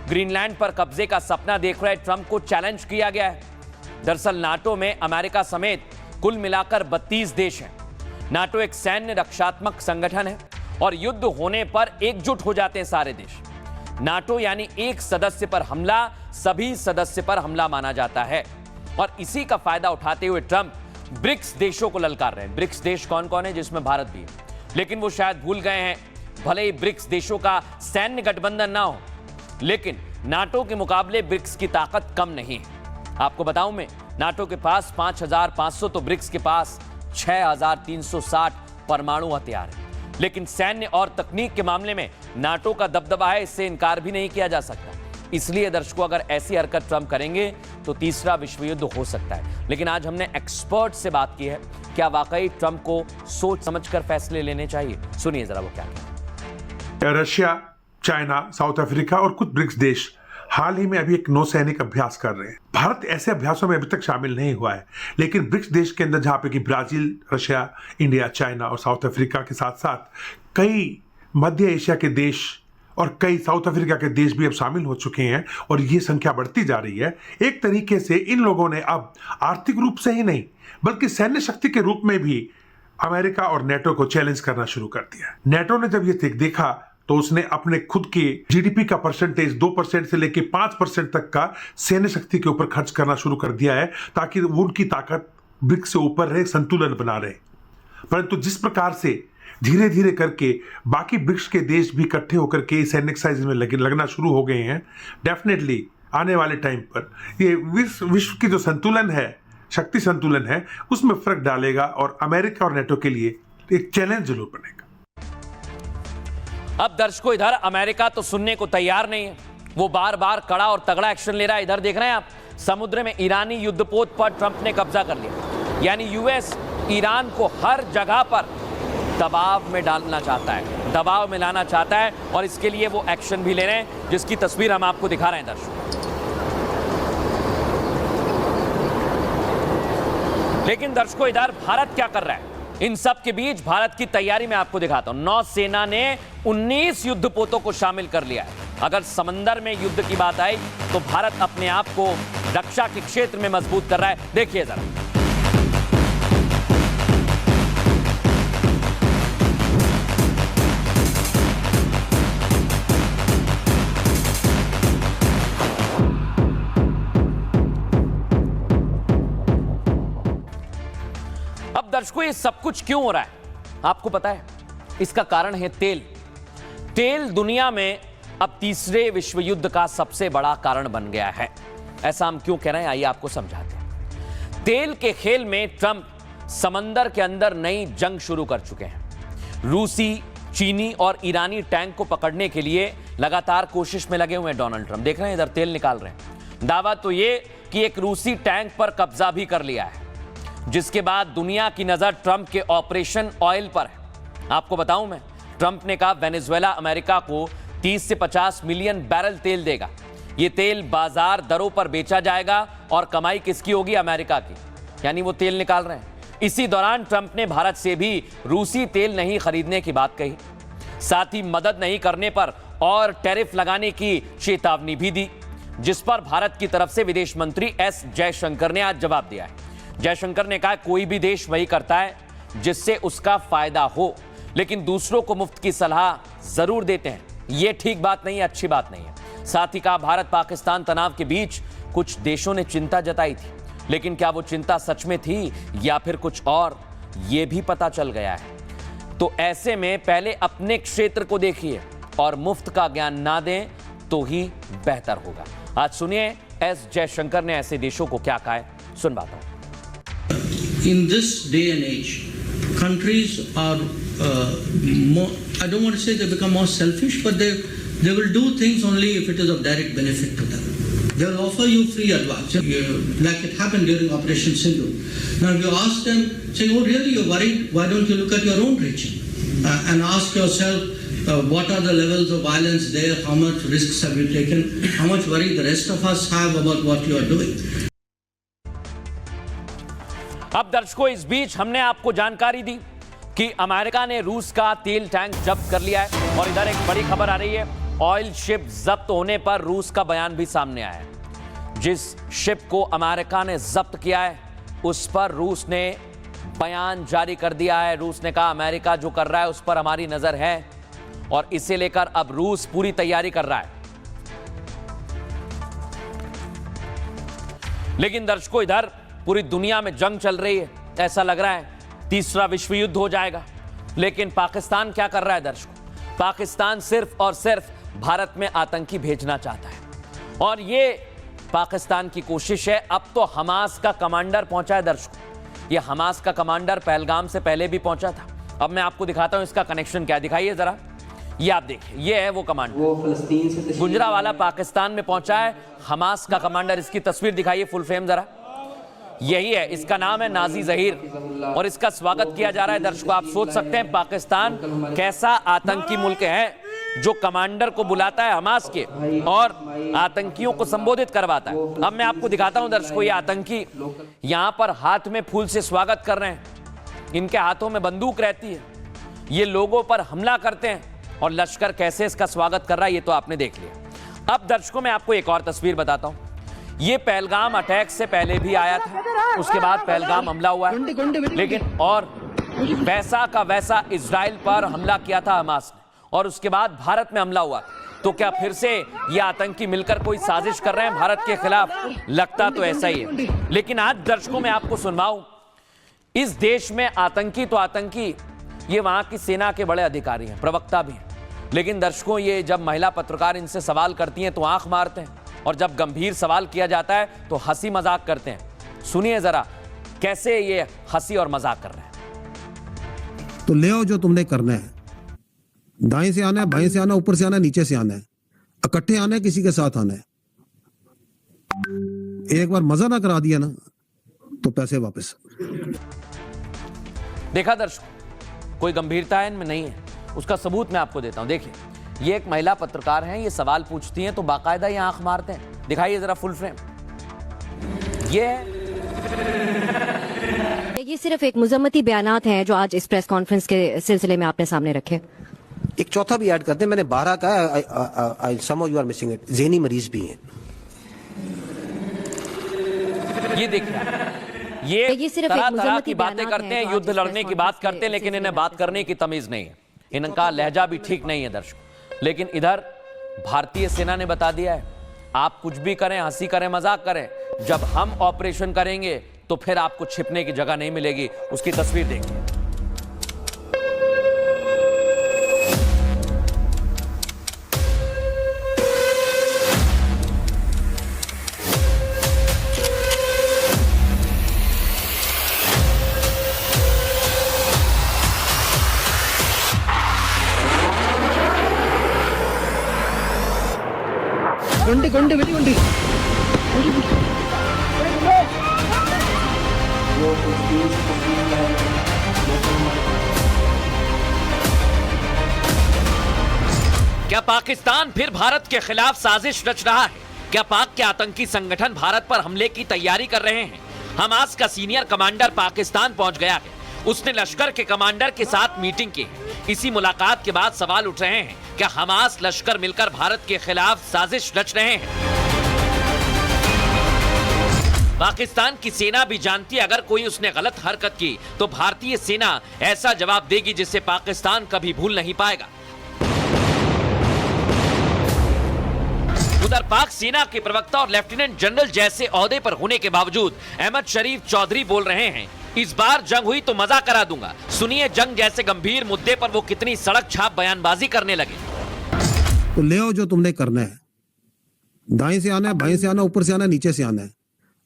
ग्रीनलैंड पर कब्जे का सपना देख रहे ट्रंप को चैलेंज किया गया है। दरअसल नाटो में अमेरिका समेत कुल मिलाकर 32 देश हैं। नाटो एक सैन्य रक्षात्मक संगठन है और युद्ध होने पर एकजुट हो जाते हैं सारे देश। नाटो यानी एक सदस्य पर हमला सभी सदस्य पर हमला माना जाता है, और इसी का फायदा उठाते हुए ट्रंप ब्रिक्स देशों को ललकार रहे हैं। ब्रिक्स देश कौन कौन है, जिसमें भारत भी है, लेकिन वो शायद भूल गए हैं भले ही ब्रिक्स देशों का सैन्य गठबंधन ना हो, लेकिन नाटो के मुकाबले ब्रिक्स की ताकत कम नहीं है। आपको बताऊं मैं, नाटो के पास 5,500 तो ब्रिक्स के पास 6,360 परमाणु हथियार है, लेकिन सैन्य और तकनीक के मामले में नाटो का दबदबा है, इससे इनकार भी नहीं किया जा सकता। इसलिए दर्शकों, अगर ऐसी हरकत ट्रंप करेंगे तो तीसरा विश्व युद्ध हो सकता है। लेकिन आज हमने एक्सपर्ट से बात की है, क्या वाकई ट्रंप को सोच समझकर फैसले लेने चाहिए? सुनिए जरा वो क्या कहते हैं। रशिया, चाइना, साउथ अफ्रीका और कुछ ब्रिक्स देश हाल ही में अभी एक नौसैनिक अभ्यास कर रहे हैं। भारत ऐसे अभ्यासों में अभी तक शामिल नहीं हुआ है, लेकिन ब्रिक्स देश के अंदर जहां पे कि ब्राजील, रशिया, इंडिया, चाइना और साउथ अफ्रीका के साथ साथ कई मध्य एशिया के देश और कई साउथ अफ्रीका के देश भी अब शामिल हो चुके हैं, और ये संख्या बढ़ती जा रही है। एक तरीके से इन लोगों ने अब आर्थिक रूप से ही नहीं बल्कि सैन्य शक्ति के रूप में भी अमेरिका और नेटो को चैलेंज करना शुरू कर दिया। नेटो ने जब ये देखा तो उसने अपने खुद के जीडीपी का परसेंटेज 2% से लेकर 5% तक का सैन्य शक्ति के ऊपर खर्च करना शुरू कर दिया है, ताकि उनकी ताकत ब्रिक्स से ऊपर रहे, संतुलन बना रहे। परंतु जिस प्रकार से धीरे धीरे करके बाकी ब्रिक्स के देश भी इकट्ठे होकर के इस एक्सरसाइज में लगना शुरू हो गए हैं, डेफिनेटली आने वाले टाइम पर ये विश्व की जो संतुलन है, शक्ति संतुलन है, उसमें फर्क डालेगा और अमेरिका और नेटो के लिए एक चैलेंज जरूर बनेगा। अब दर्शकों, इधर अमेरिका तो सुनने को तैयार नहीं है, वो बार बार कड़ा और तगड़ा एक्शन ले रहा है। इधर देख रहे हैं आप, समुद्र में ईरानी युद्धपोत पर ट्रंप ने कब्जा कर लिया। यानी यूएस ईरान को हर जगह पर दबाव में डालना चाहता है, दबाव में लाना चाहता है, और इसके लिए वो एक्शन भी ले रहे हैं, जिसकी तस्वीर हम आपको दिखा रहे हैं दर्शकों। लेकिन दर्शकों, इधर भारत क्या कर रहा है? इन सब के बीच भारत की तैयारी मैं आपको दिखाता हूं। नौसेना ने 19 युद्धपोतों को शामिल कर लिया है। अगर समंदर में युद्ध की बात आई तो भारत अपने आप को रक्षा के क्षेत्र में मजबूत कर रहा है। देखिए जरा। दर्शकों, ये सब कुछ क्यों हो रहा है आपको पता है? इसका कारण है तेल। तेल दुनिया में अब तीसरे विश्व युद्ध का सबसे बड़ा कारण बन गया है। ऐसा हम क्यों कह रहे हैं, आइए आपको समझाते हैं। तेल के खेल में ट्रंप समंदर के अंदर नई जंग शुरू कर चुके हैं। रूसी, चीनी और ईरानी टैंक को पकड़ने के लिए लगातार कोशिश में लगे हुए हैं डोनाल्ड ट्रंप। देख रहे हैं इधर तेल निकाल रहे हैं। दावा तो ये कि एक रूसी टैंक पर कब्जा भी कर लिया है, जिसके बाद दुनिया की नजर ट्रंप के ऑपरेशन ऑयल पर है। आपको बताऊं मैं, ट्रंप ने कहा वेनेजुएला अमेरिका को 30 से 50 मिलियन बैरल तेल देगा। यह तेल बाजार दरों पर बेचा जाएगा और कमाई किसकी होगी? अमेरिका की। यानी वो तेल निकाल रहे हैं। इसी दौरान ट्रंप ने भारत से भी रूसी तेल नहीं खरीदने की बात कही, साथ ही मदद नहीं करने पर और टैरिफ लगाने की चेतावनी भी दी, जिस पर भारत की तरफ से विदेश मंत्री एस जयशंकर ने आज जवाब दिया है। जयशंकर ने कहा, कोई भी देश वही करता है जिससे उसका फायदा हो, लेकिन दूसरों को मुफ्त की सलाह जरूर देते हैं। यह ठीक बात नहीं है, अच्छी बात नहीं है। साथ ही कहा, भारत पाकिस्तान तनाव के बीच कुछ देशों ने चिंता जताई थी, लेकिन क्या वो चिंता सच में थी या फिर कुछ और, यह भी पता चल गया है। तो ऐसे में पहले अपने क्षेत्र को देखिए और मुफ्त का ज्ञान ना दें तो ही बेहतर होगा। आज सुनिए एस जयशंकर ने ऐसे देशों को क्या कहा है, सुन बात। in this day and age, countries are more, I don't want to say they become more selfish, but they will do things only if it is of direct benefit to them. They will offer you free advice, like it happened during Operation Sindhu. Now, if you ask them, saying, "Oh, really? You're worried? Why don't you look at your own region and ask yourself what are the levels of violence there? How much risks have you taken? How much worry the rest of us have about what you are doing?" अब दर्शकों, इस बीच हमने आपको जानकारी दी कि अमेरिका ने रूस का तेल टैंक जब्त कर लिया है और इधर एक बड़ी खबर आ रही है, ऑयल शिप जब्त होने पर रूस का बयान भी सामने आया है। जिस शिप को अमेरिका ने जब्त किया है उस पर रूस ने बयान जारी कर दिया है। रूस ने कहा अमेरिका जो कर रहा है उस पर हमारी नजर है और इसे लेकर अब रूस पूरी तैयारी कर रहा है। लेकिन दर्शकों, इधर पूरी दुनिया में जंग चल रही है, ऐसा लग रहा है तीसरा विश्व युद्ध हो जाएगा। लेकिन पाकिस्तान क्या कर रहा है दर्शकों? पाकिस्तान सिर्फ और सिर्फ भारत में आतंकी भेजना चाहता है और ये पाकिस्तान की कोशिश है। अब तो हमास का कमांडर पहुंचा है दर्शकों। ये हमास का कमांडर पहलगाम से पहले भी पहुंचा था। अब मैं आपको दिखाता हूं इसका कनेक्शन क्या, दिखाइए जरा। ये आप देखिए, ये है वो कमांडर, वो फिलिस्तीन से गुजरावाला पाकिस्तान में पहुंचा है हमास का कमांडर। इसकी तस्वीर दिखाइए फुल फ्रेम जरा। यही है, इसका नाम है नाजी जहीर और इसका स्वागत किया जा रहा है। दर्शकों, आप सोच सकते हैं पाकिस्तान कैसा आतंकी मुल्क है जो कमांडर को बुलाता है हमास के और आतंकियों को संबोधित करवाता है। अब मैं आपको दिखाता हूं दर्शकों, ये आतंकी यहां पर हाथ में फूल से स्वागत कर रहे हैं। इनके हाथों में बंदूक रहती है, ये लोगों पर हमला करते हैं और लश्कर कैसे इसका स्वागत कर रहा है ये तो आपने देख लिया। अब दर्शकों, मैं आपको एक और तस्वीर बताता हूं। ये पहलगाम अटैक से पहले भी आया था, उसके बाद पहलगाम हमला हुआ है, लेकिन और वैसा का वैसा इजराइल पर हमला किया था हमास ने और उसके बाद भारत में हमला हुआ। तो क्या फिर से ये आतंकी मिलकर कोई साजिश कर रहे हैं भारत के खिलाफ? लगता तो ऐसा ही है। लेकिन आज दर्शकों मैं आपको सुनवाऊं, इस देश में आतंकी तो आतंकी, ये वहां की सेना के बड़े अधिकारी हैं, प्रवक्ता भी हैं। लेकिन दर्शकों, ये जब महिला पत्रकार इनसे सवाल करती हैं तो आंख मारते हैं और जब गंभीर सवाल किया जाता है तो हंसी मजाक करते हैं। सुनिए जरा कैसे ये हंसी और मजाक कर रहे हैं। तो ले आओ जो तुमने करना है, दाएं से आना है, बाएं से आना है, ऊपर से आना है, नीचे से आना है, इकट्ठे आना है, किसी के साथ आना है। एक बार मजा ना करा दिया ना तो पैसे वापस। देखा दर्शकों, कोई गंभीरता है इनमें नहीं है। उसका सबूत मैं आपको देता हूं। देखिए, ये एक महिला पत्रकार हैं, ये सवाल पूछती हैं तो बाकायदा ये आंख मारते हैं। दिखाइए जरा फुल फ्रेम। ये सिर्फ एक मुजम्मती बयानात हैं जो आज इस प्रेस कॉन्फ्रेंस के सिलसिले में आपने सामने रखे। एक चौथा भी ऐड करते हैं, मैंने 12 का, some of you are missing it, ज़हनी मरीज भी हैं। ये देखिए, ये सिर्फ तरह तरह की बातें करते हैं, युद्ध लड़ने की बात करते हैं, लेकिन इन्हें बात करने की तमीज नहीं है, इनका लहजा भी ठीक नहीं है दर्शकों। लेकिन इधर भारतीय सेना ने बता दिया है, आप कुछ भी करें, हंसी करें, मजाक करें, जब हम ऑपरेशन करेंगे तो फिर आपको छिपने की जगह नहीं मिलेगी। उसकी तस्वीर देखिए। गंडे बेटी गंडे। क्या पाकिस्तान फिर भारत के खिलाफ साजिश रच रहा है? क्या पाक के आतंकी संगठन भारत पर हमले की तैयारी कर रहे हैं? हमास का सीनियर कमांडर पाकिस्तान पहुंच गया है। उसने लश्कर के कमांडर के साथ मीटिंग की। इसी मुलाकात के बाद सवाल उठ रहे हैं, क्या हमास लश्कर मिलकर भारत के खिलाफ साजिश रच रहे हैं? पाकिस्तान की सेना भी जानती है अगर कोई उसने गलत हरकत की तो भारतीय सेना ऐसा जवाब देगी जिसे पाकिस्तान कभी भूल नहीं पाएगा। उधर पाक सेना के प्रवक्ता और लेफ्टिनेंट जनरल जैसे ओहदे पर होने के बावजूद अहमद शरीफ चौधरी बोल रहे हैं, इस बार जंग हुई तो मजा करा दूंगा। सुनिए जंग जैसे गंभीर मुद्दे पर वो कितनी सड़क छाप बयानबाजी करने लगे। तो ले आओ जो तुमने करना है, दाएं से आना है, बाएं से आना है, ऊपर से आना है, नीचे से आना है,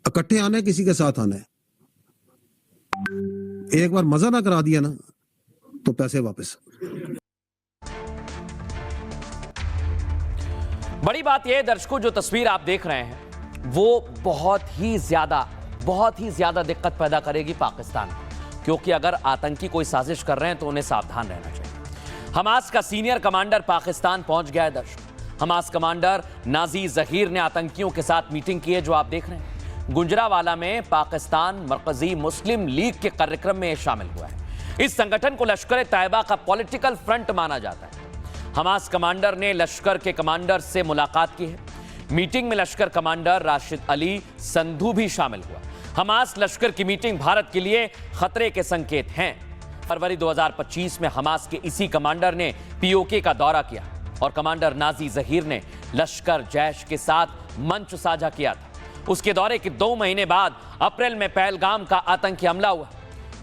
इकट्ठे आना है, किसी के साथ आना है। एक बार मजा ना करा दिया ना तो पैसे वापस। बड़ी बात यह है दर्शकों, जो तस्वीर आप देख रहे हैं वो बहुत ही ज्यादा दिक्कत पैदा करेगी पाकिस्तान, क्योंकि अगर आतंकी कोई साजिश कर रहे हैं तो उन्हें सावधान रहना चाहिए। हमास का सीनियर कमांडर पाकिस्तान पहुंच गया है दर्शकों। हमास कमांडर नाजी जहीर ने आतंकियों के साथ मीटिंग की है, जो आप देख रहे हैं। गुजरावाला में पाकिस्तान मरकजी मुस्लिम लीग के कार्यक्रम में शामिल हुआ है। इस संगठन को लश्कर तैयबा का पॉलिटिकल फ्रंट माना जाता है। हमास कमांडर ने लश्कर के कमांडर से मुलाकात की है। मीटिंग में लश्कर कमांडर राशिद अली संधू भी शामिल हुआ। हमास लश्कर की मीटिंग भारत के लिए खतरे के संकेत हैं। फरवरी 2025 में हमास के इसी कमांडर ने पीओके का दौरा किया और कमांडर नाजी जहीर ने लश्कर जैश के साथ मंच साझा किया था। उसके दौरे के 2 महीने बाद अप्रैल में पहलगाम का आतंकी हमला हुआ।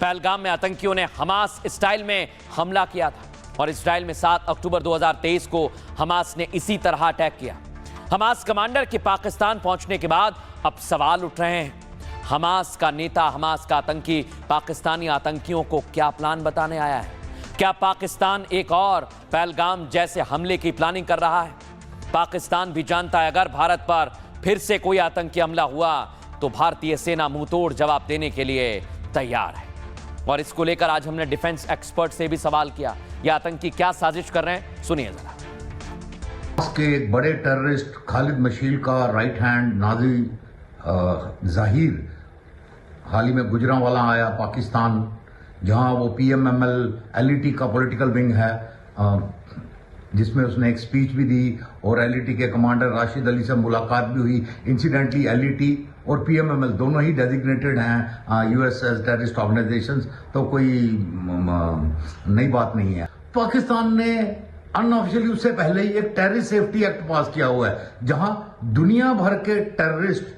पहलगाम में आतंकियों ने हमास स्टाइल में हमला किया था और इस स्टाइल में 7 अक्टूबर 2023 को हमास ने इसी तरह अटैक किया। हमास कमांडर के पाकिस्तान पहुंचने के बाद अब सवाल उठ रहे हैं। हमास का नेता, हमास का आतंकी पाकिस्तानी आतंकियों को क्या प्लान बताने आया है? क्या पाकिस्तान एक और पहलगाम जैसे हमले की प्लानिंग कर रहा है? पाकिस्तान भी जानता है अगर भारत पर फिर से कोई आतंकी हमला हुआ तो भारतीय सेना मुंहतोड़ जवाब देने के लिए तैयार है। और इसको लेकर आज हमने डिफेंस एक्सपर्ट से भी सवाल किया, ये आतंकी क्या साजिश कर रहे हैं, सुनिए जरा। के एक बड़े टेररिस्ट खालिद मशील का राइट हैंड नाजी जहीर हाल ही में गुजरांवाला आया पाकिस्तान, जहां वो पीएमएमएल एलईटी का पॉलिटिकल विंग है, जिसमें उसने एक स्पीच भी दी और एलईटी के कमांडर राशिद अली से मुलाकात भी हुई। इंसिडेंटली एलईटी और पीएमएमएल दोनों ही डेजिग्नेटेड हैं यूएस एज टेररिस्ट ऑर्गेनाइजेशंस, तो कोई नई बात नहीं है। पाकिस्तान ने अनऑफिशियली उससे पहले ही एक टेररिस्ट सेफ्टी एक्ट पास किया हुआ है, जहां दुनिया भर के टेररिस्ट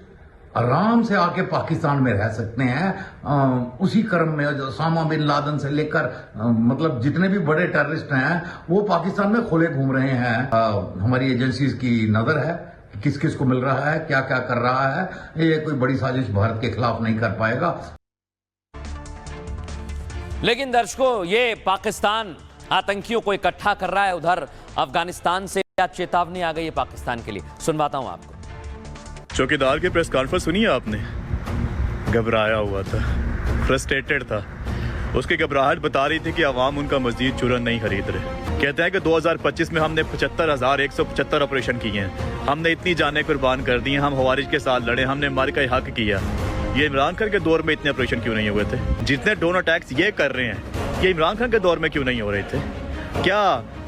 आराम से आके पाकिस्तान में रह सकते हैं। उसी क्रम में ओसामा बिन लादेन से लेकर मतलब जितने भी बड़े टेररिस्ट हैं वो पाकिस्तान में खुले घूम रहे हैं। हमारी एजेंसीज की नजर है कि किस किस को मिल रहा है, क्या क्या कर रहा है। ये कोई बड़ी साजिश भारत के खिलाफ नहीं कर पाएगा। लेकिन दर्शकों, ये पाकिस्तान आतंकियों को इकट्ठा कर रहा है, उधर अफगानिस्तान से क्या चेतावनी आ गई है पाकिस्तान के लिए, सुनवाता हूं आपको। चौकीदार की प्रेस कॉन्फ्रेंस सुनी है आपने? घबराया हुआ था, फ्रस्ट्रेटेड था। उसकी घबराहट बता रही थी कि अवाम उनका मजीद चूरन नहीं खरीद रहे। कहते हैं कि 2025 में हमने 75,175 ऑपरेशन किए हैं, हमने इतनी जानें कुर्बान कर दी हैं, हम हवारिज के साथ लड़े, हमने मर का हक किया। ये इमरान खान के दौर में इतने ऑपरेशन क्यों नहीं हुए थे? जितने ड्रोन अटैक्स ये कर रहे हैं, ये इमरान खान के दौर में क्यों नहीं हो रहे थे? क्या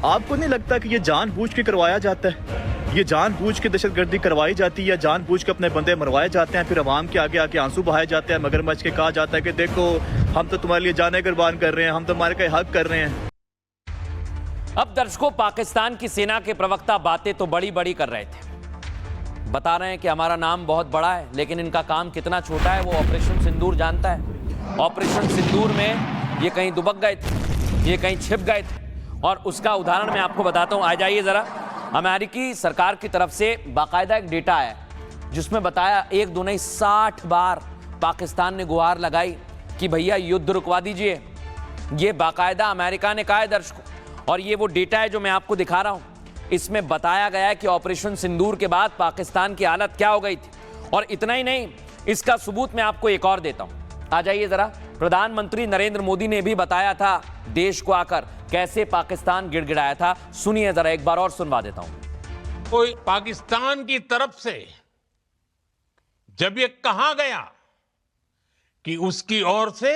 आपको नहीं लगता कि ये जानबूझ के करवाया जाता है? ये जानबूझ के दहशतगर्दी करवाई जाती है या जानबूझ के अपने बंदे मरवाए जाते हैं, फिर अवाम के आगे आके आंसू बहाए जाते हैं, मगरमच्छ के कहा जाता है कि देखो हम तो तुम्हारे लिए जाने कुर्बान कर रहे हैं, हम तुम्हारे का हक कर रहे हैं। अब दर्शकों, पाकिस्तान की सेना के प्रवक्ता बातें तो बड़ी बड़ी कर रहे थे, बता रहे हैं कि हमारा नाम बहुत बड़ा है, लेकिन इनका काम कितना छोटा है वो ऑपरेशन सिंदूर जानता है। ऑपरेशन सिंदूर में ये कहीं दुबक गए थे, ये कहीं छिप गए थे, और उसका उदाहरण मैं आपको बताता हूं। आ जाइए जरा। अमेरिकी सरकार की तरफ से बाकायदा एक डेटा है जिसमें बताया 1 2 नहीं 60 बार पाकिस्तान ने गुहार लगाई कि भैया युद्ध रुकवा दीजिए। ये बाकायदा अमेरिका ने कहा है दर्शकों, और ये वो डेटा है जो मैं आपको दिखा रहा हूं। इसमें बताया गया है कि ऑपरेशन सिंदूर के बाद पाकिस्तान की हालत क्या हो गई थी। और इतना ही नहीं, इसका सबूत मैं आपको एक और देता हूं। आ जाइए जरा। प्रधानमंत्री नरेंद्र मोदी ने भी बताया था देश को आकर कैसे पाकिस्तान गिड़गिड़ाया था। सुनिए जरा, एक बार और सुनवा देता हूं। कोई पाकिस्तान की तरफ से जब ये कहा गया कि उसकी ओर से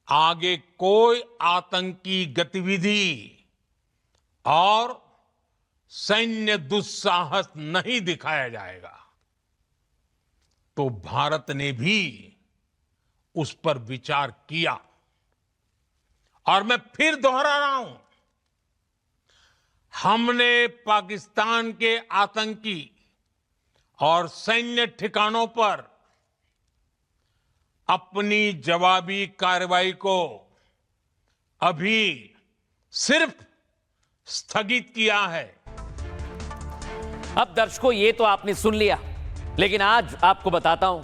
आगे कोई आतंकी गतिविधि और सैन्य दुस्साहस नहीं दिखाया जाएगा, तो भारत ने भी उस पर विचार किया। और मैं फिर दोहरा रहा हूं, हमने पाकिस्तान के आतंकी और सैन्य ठिकानों पर अपनी जवाबी कार्रवाई को अभी सिर्फ स्थगित किया है। अब दर्शकों, ये तो आपने सुन लिया, लेकिन आज आपको बताता हूं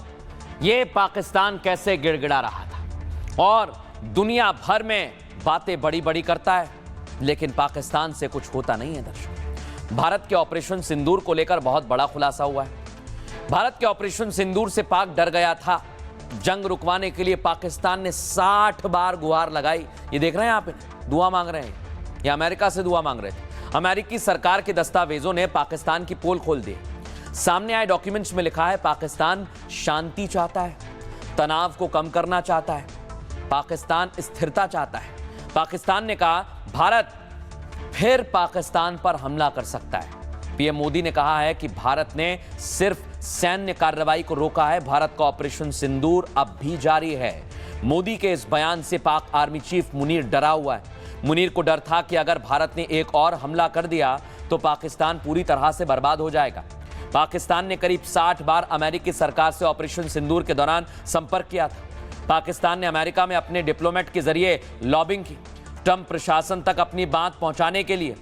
ये पाकिस्तान कैसे गिड़गिड़ा रहा था। और दुनिया भर में बातें बड़ी बड़ी करता है, लेकिन पाकिस्तान से कुछ होता नहीं है दर्शक। भारत के ऑपरेशन सिंदूर को लेकर बहुत बड़ा खुलासा हुआ है। भारत के ऑपरेशन सिंदूर से पाक डर गया था। जंग रुकवाने के लिए पाकिस्तान ने 60 बार गुहार लगाई। ये देख रहे हैं आप, दुआ मांग रहे हैं, ये अमेरिका से दुआ मांग रहे थे। अमेरिकी सरकार के दस्तावेजों ने पाकिस्तान की पोल खोल दी। सामने आए डॉक्यूमेंट्स में लिखा है पाकिस्तान शांति चाहता है, तनाव को कम करना चाहता है, पाकिस्तान स्थिरता चाहता है। पाकिस्तान ने कहा भारत फिर पाकिस्तान पर हमला कर सकता है। पीएम मोदी ने कहा है कि भारत ने सिर्फ सैन्य कार्रवाई को रोका है, भारत का ऑपरेशन सिंदूर अब भी जारी है। मोदी के इस बयान से पाक आर्मी चीफ मुनीर डरा हुआ है। मुनीर को डर था कि अगर भारत ने एक और हमला कर दिया तो पाकिस्तान पूरी तरह से बर्बाद हो जाएगा। पाकिस्तान ने करीब 60 बार अमेरिकी सरकार से ऑपरेशन सिंदूर के दौरान संपर्क किया था। पाकिस्तान ने अमेरिका में अपने डिप्लोमेट के जरिए लॉबिंग की। ट्रंप प्रशासन तक अपनी बात पहुंचाने के लिए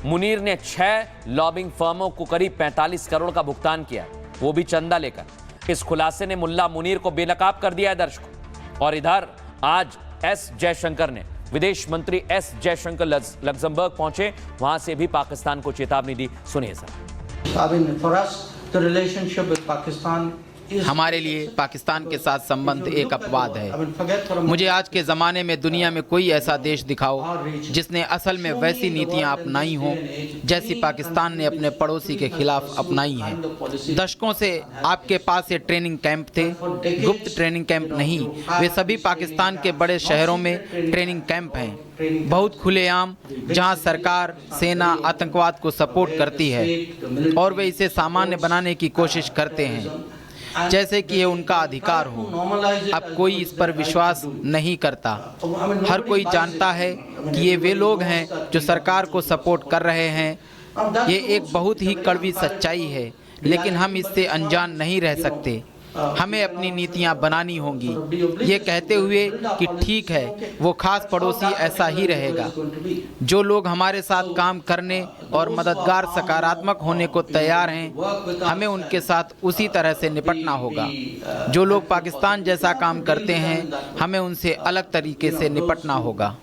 मुनीर ने 6 लॉबिंग फर्मों को करीब 45 करोड़ का भुगतान किया, वो भी चंदा लेकर। इस खुलासे ने मुल्ला मुनीर को बेनकाब कर दिया है दर्शकों। और इधर आज एस जयशंकर ने, विदेश मंत्री एस जयशंकर लग्जमबर्ग पहुंचे, वहां से भी पाकिस्तान को चेतावनी दी। सुनिए हमारे लिए पाकिस्तान के साथ संबंध एक अपवाद है। मुझे आज के ज़माने में दुनिया में कोई ऐसा देश दिखाओ जिसने असल में वैसी नीतियां अपनाई हों जैसी पाकिस्तान ने अपने पड़ोसी के खिलाफ अपनाई हैं। दशकों से आपके पास ये ट्रेनिंग कैंप थे, गुप्त ट्रेनिंग कैंप नहीं, वे सभी पाकिस्तान के बड़े शहरों में ट्रेनिंग कैंप हैं, बहुत खुलेआम, जहां सरकार, सेना आतंकवाद को सपोर्ट करती है और वे इसे सामान्य बनाने की कोशिश करते हैं जैसे कि ये उनका अधिकार हो। अब कोई इस पर विश्वास नहीं करता। हर कोई जानता है कि ये वे लोग हैं जो सरकार को सपोर्ट कर रहे हैं। ये एक बहुत ही कड़वी सच्चाई है, लेकिन हम इससे अनजान नहीं रह सकते। हमें अपनी नीतियां बनानी होंगी, ये कहते हुए कि ठीक है वो खास पड़ोसी ऐसा ही रहेगा। जो लोग हमारे साथ काम करने और मददगार सकारात्मक होने को तैयार हैं, हमें उनके साथ उसी तरह से निपटना होगा। जो लोग पाकिस्तान जैसा काम करते हैं, हमें उनसे अलग तरीके से निपटना होगा।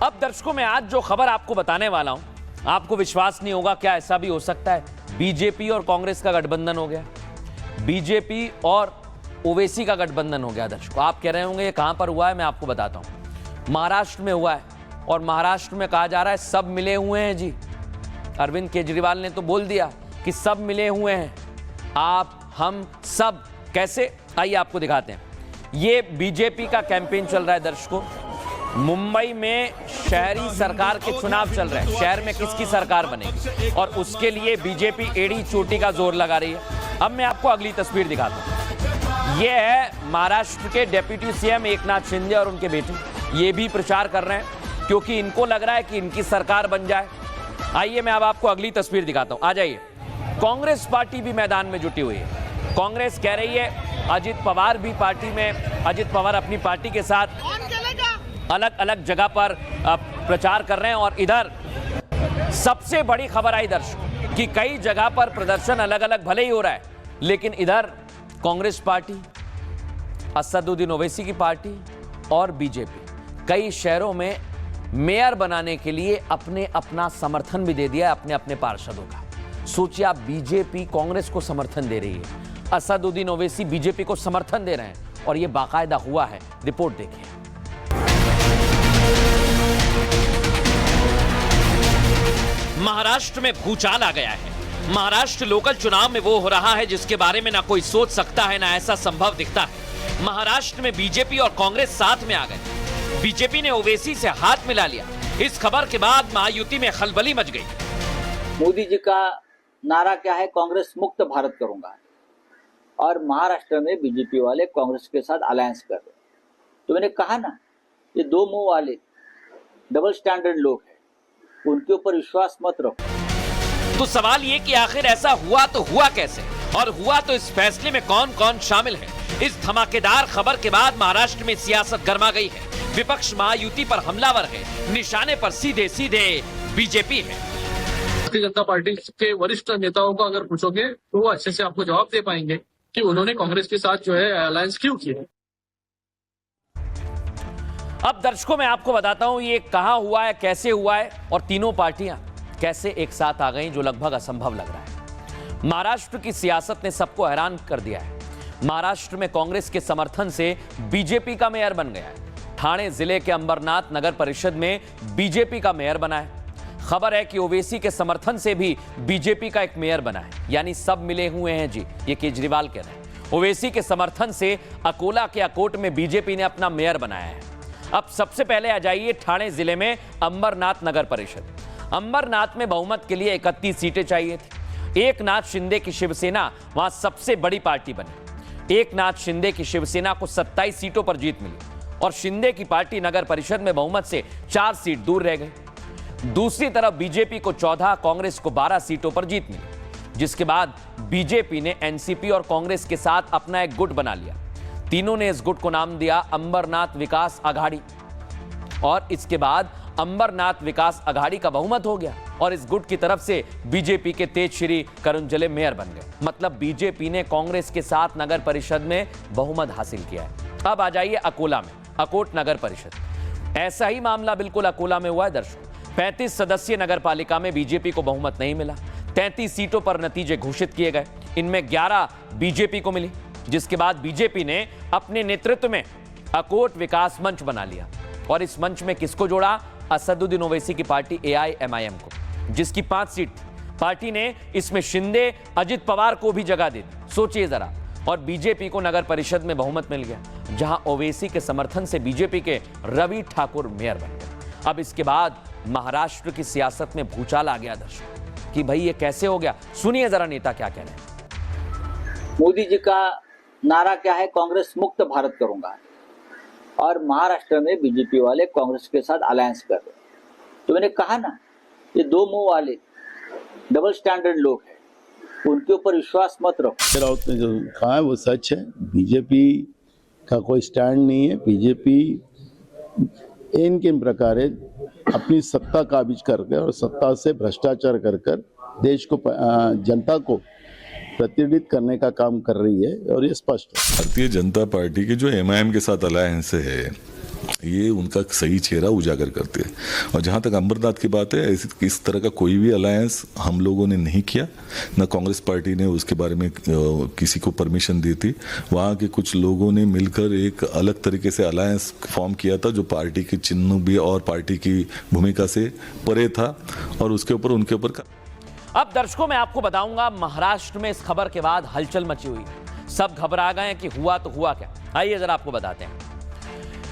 अब दर्शकों, मैं आज जो खबर आपको बताने वाला हूं, आपको विश्वास नहीं होगा, क्या ऐसा भी हो सकता है? बीजेपी और कांग्रेस का गठबंधन हो गया, बीजेपी और ओवैसी का गठबंधन हो गया। दर्शकों, आप कह रहे होंगे ये कहां पर हुआ है, मैं आपको बताता हूं। महाराष्ट्र में हुआ है, और महाराष्ट्र में कहा जा रहा है सब मिले हुए हैं जी। अरविंद केजरीवाल ने तो बोल दिया कि सब मिले हुए हैं, आप हम सब। कैसे, आइए आपको दिखाते हैं। ये बीजेपी का कैंपेन चल रहा है दर्शकों। मुंबई में शहरी सरकार के चुनाव चल रहे हैं, शहर में किसकी सरकार बनेगी, और उसके लिए बीजेपी एड़ी चोटी का जोर लगा रही है। अब मैं आपको अगली तस्वीर दिखाता हूं। ये है महाराष्ट्र के डिप्टी सीएम एकनाथ शिंदे और उनके बेटे। ये भी प्रचार कर रहे हैं क्योंकि इनको लग रहा है कि इनकी सरकार बन जाए। आइए मैं अब आपको अगली तस्वीर दिखाता हूं, आ जाइए। कांग्रेस पार्टी भी मैदान में जुटी हुई है। कांग्रेस कह रही है, अजित पवार भी पार्टी में, अजित पवार अपनी पार्टी के साथ अलग अलग जगह पर प्रचार कर रहे हैं। और इधर सबसे बड़ी खबर आई दर्शकों कि कई जगह पर प्रदर्शन अलग अलग भले ही हो रहा है, लेकिन इधर कांग्रेस पार्टी, असदुद्दीन ओवैसी की पार्टी और बीजेपी कई शहरों में मेयर बनाने के लिए अपने अपना समर्थन भी दे दिया है, अपने अपने पार्षदों का। सोचिए आप, बीजेपी कांग्रेस को समर्थन दे रही है, असदुद्दीन ओवैसी बीजेपी को समर्थन दे रहे हैं, और यह बाकायदा हुआ है। रिपोर्ट देखिए। महाराष्ट्र में भूचाल आ गया है। महाराष्ट्र लोकल चुनाव में वो हो रहा है जिसके बारे में ना कोई सोच सकता है, ना ऐसा संभव दिखता है। महाराष्ट्र में बीजेपी और कांग्रेस साथ में आ गए। बीजेपी ने ओवैसी से हाथ मिला लिया। इस खबर के बाद महायुति में खलबली मच गई। मोदी जी का नारा क्या है? कांग्रेस मुक्त भारत करूंगा। और महाराष्ट्र में बीजेपी वाले कांग्रेस के साथ अलायंस कर रहे। तो मैंने कहा ना, ये दो मुंह वाले डबल स्टैंडर्ड लोग हैं, उनके ऊपर विश्वास मत रखो। तो सवाल ये कि आखिर ऐसा हुआ तो हुआ कैसे, और हुआ तो इस फैसले में कौन कौन शामिल है? इस धमाकेदार खबर के बाद महाराष्ट्र में सियासत गर्मा गई है। विपक्ष महायुति पर हमलावर है, निशाने पर सीधे सीधे बीजेपी है। भारतीय जनता पार्टी के वरिष्ठ नेताओं को अगर पूछोगे तो वो अच्छे से आपको जवाब दे पाएंगे कि उन्होंने कांग्रेस के साथ जो है अलायंस क्यों किया। अब दर्शकों मैं आपको बताता हूं ये कहां हुआ है, कैसे हुआ है और तीनों पार्टियां कैसे एक साथ आ गई, जो लगभग असंभव लग रहा है। महाराष्ट्र की सियासत ने सबको हैरान कर दिया है। महाराष्ट्र में कांग्रेस के समर्थन से बीजेपी का मेयर बन गया है। ठाणे जिले के अंबरनाथ नगर परिषद में बीजेपी का मेयर बना है। खबर है कि ओवैसी के समर्थन से भी बीजेपी का एक मेयर बना है, यानी सब मिले हुए हैं जी, ये केजरीवाल कह रहे हैं। ओवैसी के समर्थन से अकोला के अकोट में बीजेपी ने अपना मेयर बनाया है। अब सबसे पहले आ जाइए ठाणे जिले में अंबरनाथ नगर परिषद। अंबरनाथ में बहुमत के लिए 31 सीटें चाहिए थी। एकनाथ शिंदे की शिवसेना वहां सबसे बड़ी पार्टी बनी। एकनाथ शिंदे की शिवसेना को 27 सीटों पर जीत मिली और शिंदे की पार्टी नगर परिषद में बहुमत से 4 सीट दूर रह गई। दूसरी तरफ बीजेपी को 14, कांग्रेस को 12 सीटों पर जीत मिली, जिसके बाद बीजेपी ने एनसीपी और कांग्रेस के साथ अपना एक गुट बना लिया। तीनों ने इस गुट को नाम दिया अंबरनाथ विकास अघाड़ी और इसके बाद अंबरनाथ विकास अघाड़ी का बहुमत हो गया और इस गुट की तरफ से बीजेपी के तेज श्री करुंजले मेयर बन गए। मतलब बीजेपी ने कांग्रेस के साथ नगर परिषद में बहुमत हासिल किया है। अब आ जाइए अकोला में, अकोट नगर परिषद। ऐसा ही मामला बिल्कुल अकोला में हुआ है दर्शकों। 35 सदस्यीय नगर पालिका में बीजेपी को बहुमत नहीं मिला। 33 सीटों पर नतीजे घोषित किए गए, इनमें 11 बीजेपी को मिली, जिसके बाद बीजेपी ने अपने नेतृत्व में अकोट विकास मंच बना लिया और इस मंच में किसको जोड़ा? असदुद्दीन ओवैसी की पार्टी AIMIM को, जिसकी 5 सीट थी। पार्टी ने इसमें शिंदे, अजित पवार को भी जगह दे दी। सोचिए जरा। और बीजेपी को नगर परिषद में बहुमत मिल गया, जहां ओवैसी के समर्थन से बीजेपी के रवि ठाकुर मेयर बन गए। अब इसके बाद महाराष्ट्र की सियासत में भूचाल आ गया दर्शकों कि भाई ये कैसे हो गया। सुनिए जरा नेता क्या कह रहे हैं। मोदी जी का नारा क्या है? कांग्रेस मुक्त भारत करूंगा। और महाराष्ट्र में बीजेपी वाले कांग्रेस के साथ अलायंस कर रहे हैं। तो मैंने कहा ना, ये दो मुंह वाले डबल स्टैंडर्ड लोग हैं, उनके ऊपर विश्वास मत रखो। राउत ने जो कहा है वो सच है। बीजेपी का कोई स्टैंड नहीं है। बीजेपी इन किन प्रकार अपनी सत्ता काबिज करके और सत्ता से भ्रष्टाचार कर कर देश को, जनता को प्रतिनिधित्व करने का काम कर रही है और ये स्पष्ट है। भारतीय जनता पार्टी के जो MIM के साथ अलायंस है, ये उनका सही चेहरा उजागर करते हैं। और जहाँ तक अंबरनाथ की बात है, इस तरह का कोई भी अलायंस हम लोगों ने नहीं किया, न कांग्रेस पार्टी ने उसके बारे में किसी को परमिशन दी थी। वहाँ के कुछ लोगों ने मिलकर एक अलग तरीके से अलायंस फॉर्म किया था, जो पार्टी के चिन्ह भी और पार्टी की भूमिका से परे था और उसके ऊपर उनके ऊपर। अब दर्शकों मैं आपको बताऊंगा, महाराष्ट्र में इस खबर के बाद हलचल मची हुई। सब घबरा गए कि हुआ तो हुआ क्या। आइए जरा आपको बताते हैं।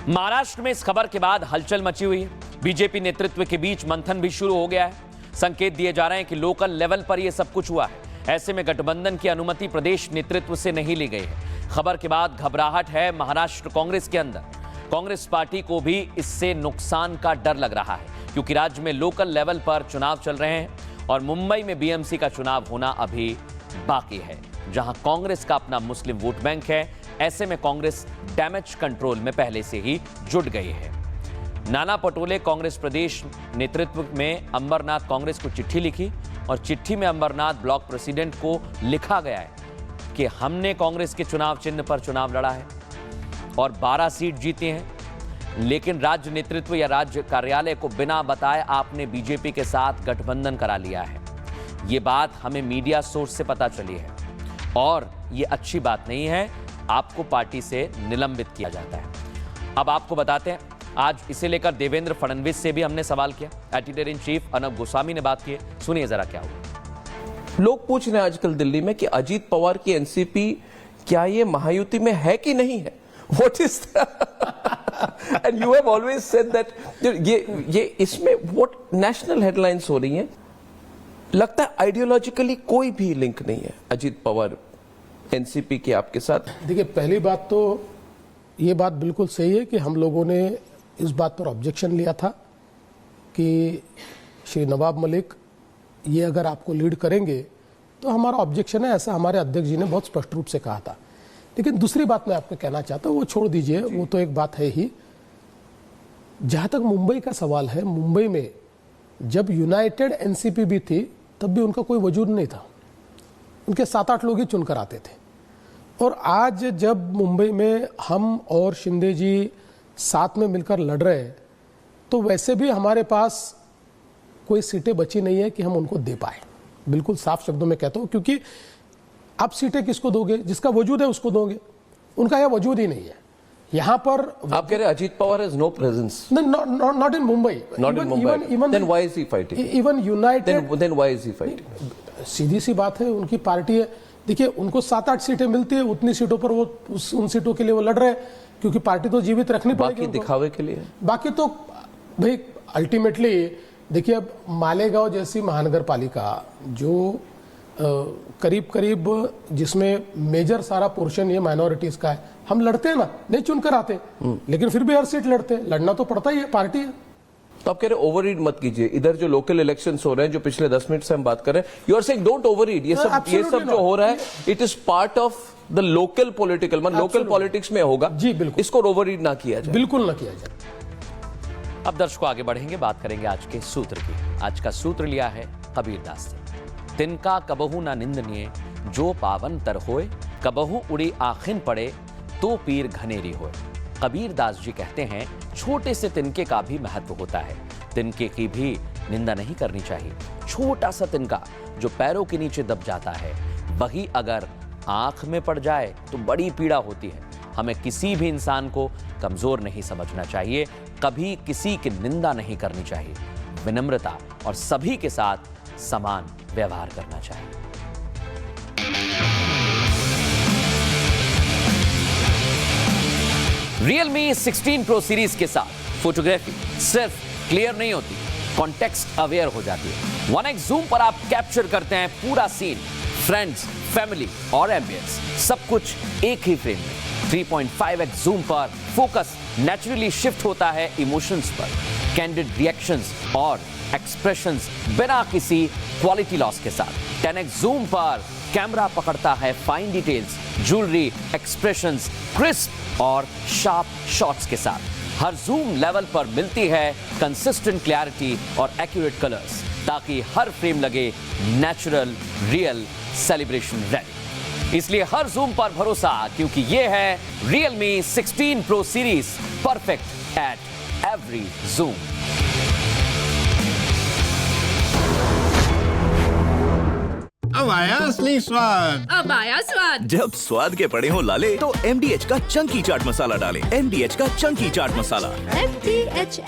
महाराष्ट्र में इस खबर के बाद हलचल मची हुई है। बीजेपी नेतृत्व के बीच मंथन भी शुरू हो गया है। संकेत दिए जा रहे हैं कि लोकल लेवल पर यह सब कुछ हुआ है। ऐसे में गठबंधन की अनुमति प्रदेश नेतृत्व से नहीं ली गई है। खबर के बाद घबराहट है महाराष्ट्र कांग्रेस के अंदर। कांग्रेस पार्टी को भी इससे नुकसान का डर लग रहा है, क्योंकि राज्य में लोकल लेवल पर चुनाव चल रहे हैं और मुंबई में BMC का चुनाव होना अभी बाकी है, जहां कांग्रेस का अपना मुस्लिम वोट बैंक है। ऐसे में कांग्रेस डैमेज कंट्रोल में पहले से ही जुट गई है। नाना पटोले कांग्रेस प्रदेश नेतृत्व में अंबरनाथ कांग्रेस को चिट्ठी लिखी और चिट्ठी में अंबरनाथ ब्लॉक प्रेसिडेंट को लिखा गया है कि हमने कांग्रेस के चुनाव चिन्ह पर चुनाव लड़ा है और 12 सीट जीती हैं, लेकिन राज्य नेतृत्व या राज्य कार्यालय को बिना बताए आपने बीजेपी के साथ गठबंधन करा लिया है। ये बात हमें मीडिया सोर्स से पता चली है और ये अच्छी बात नहीं है। आपको पार्टी से निलंबित किया जाता है। अब आपको बताते हैं, आज इसे लेकर देवेंद्र फडणवीस से भी हमने सवाल किया। Editor in chief Arnab Goswami ने बात की। सुनिए जरा क्या हुआ। लोग पूछ रहे हैं आजकल दिल्ली में कि अजीत पवार की एनसीपी क्या ये महायुति में है कि नहीं है। What is and you have always said that ये इसमें what national headlines हो रही हैं, लगता है आइडियोलॉजिकली कोई भी लिंक नहीं है अजीत पवार एनसीपी के आपके साथ। देखिए, पहली बात तो ये बात बिल्कुल सही है कि हम लोगों ने इस बात पर ऑब्जेक्शन लिया था कि श्री नवाब मलिक ये अगर आपको लीड करेंगे तो हमारा ऑब्जेक्शन है, ऐसा हमारे अध्यक्ष जी ने बहुत स्पष्ट रूप से कहा था। लेकिन दूसरी बात मैं आपको कहना चाहता हूं, वो छोड़ दीजिए, वो तो एक बात है ही। जहां तक मुंबई का सवाल है, मुंबई में जब यूनाइटेड एनसीपी भी थी तब भी उनका कोई वजूद नहीं था। उनके 7-8 लोग ही चुनकर आते थे। और आज जब मुंबई में हम और शिंदे जी साथ में मिलकर लड़ रहे हैं, तो वैसे भी हमारे पास कोई सीटें बची नहीं है कि हम उनको दे पाए। बिल्कुल साफ शब्दों में कहता हूं, क्योंकि आप सीटें किसको दोगे? जिसका वजूद है उसको दोगे। उनका यह वजूद ही नहीं है यहाँ पर। आप कह रहे हैं Ajit Pawar has no presence? Not in Mumbai. Not in Mumbai. Then why is he fighting? Even united. Then why is he fighting? सीधी सी बात है, उनकी पार्टी है। देखिए, उनको 7-8 सीटें मिलती है, उतनी सीटों पर वो उन सीटों के लिए वो लड़ रहे हैं, क्योंकि पार्टी तो जीवित रखनी पड़ेगी। बाकी दिखावे के लिए, बाकी तो भाई अल्टीमेटली देखिए, अब मालेगांव जैसी महानगर पालिका जो करीब करीब जिसमें मेजर सारा पोर्शन ये माइनॉरिटीज का है, हम लड़ते हैं ना, नहीं चुनकर आते, लेकिन फिर भी हर सीट लड़ते हैं। लड़ना तो पड़ता ही है, पार्टी है। तो आप कह रहे ओवररीड मत कीजिए। इधर जो लोकल इलेक्शंस हो रहे हैं, जो पिछले 10 मिनट से हम बात कर रहे हैं, you are saying don't overread. ये सब जो हो रहा है, it is part of the local political, मतलब लोकल पॉलिटिक्स में होगा। जी बिल्कुल, इसको ओवररीड ना किया जाए, बिल्कुल ना किया जाए। अब दर्शकों आगे बढ़ेंगे, बात करेंगे आज के सूत्र की। आज का सूत्र लिया है कबीरदास से। तिनका कबहू ना निंदनीय, जो पावन तर होए, कबहू उड़ी आखिन पड़े, तो पीर घनेरी होए। कबीरदास जी कहते हैं, छोटे से तिनके का भी महत्व होता है। तिनके की भी निंदा नहीं करनी चाहिए। छोटा सा तिनका जो पैरों के नीचे दब जाता है, वही अगर आंख में पड़ जाए तो बड़ी पीड़ा होती है। हमें किसी भी इंसान को कमजोर नहीं समझना चाहिए, कभी किसी की निंदा नहीं करनी चाहिए। विनम्रता और सभी के साथ समान व्यवहार करना चाहिए। Realme 16 Pro सीरीज के साथ फोटोग्राफी सिर्फ क्लियर नहीं होती, कॉन्टेक्स्ट अवेयर हो जाती है। 1x जूम पर आप कैप्चर करते हैं पूरा सीन, फ्रेंड्स, फैमिली और एम्बियंस, सब कुछ एक ही फ्रेम में। 3.5x जूम पर फोकस नेचुरली शिफ्ट होता है इमोशंस पर, कैंडिड रिएक्शंस और एक्सप्रेशंस बिना किसी क्वालिटी लॉस के साथ। 10x जूम पर कैमरा पकड़ता है fine details, jewellery, expressions, crisp और शार्प शॉट्स के साथ। हर जूम लेवल पर मिलती है कंसिस्टेंट क्लैरिटी और एक्यूरेट कलर्स, ताकि हर फ्रेम लगे नेचुरल, रियल, सेलिब्रेशन रेडी। इसलिए हर जूम पर भरोसा, क्योंकि ये है Realme 16 Pro series, perfect at every zoom. अब आया असली स्वाद। अब आया स्वाद। जब स्वाद के पड़े हो लाले, तो MDH का चंकी चाट मसाला डालें। MDH का चंकी चाट मसाला। MDH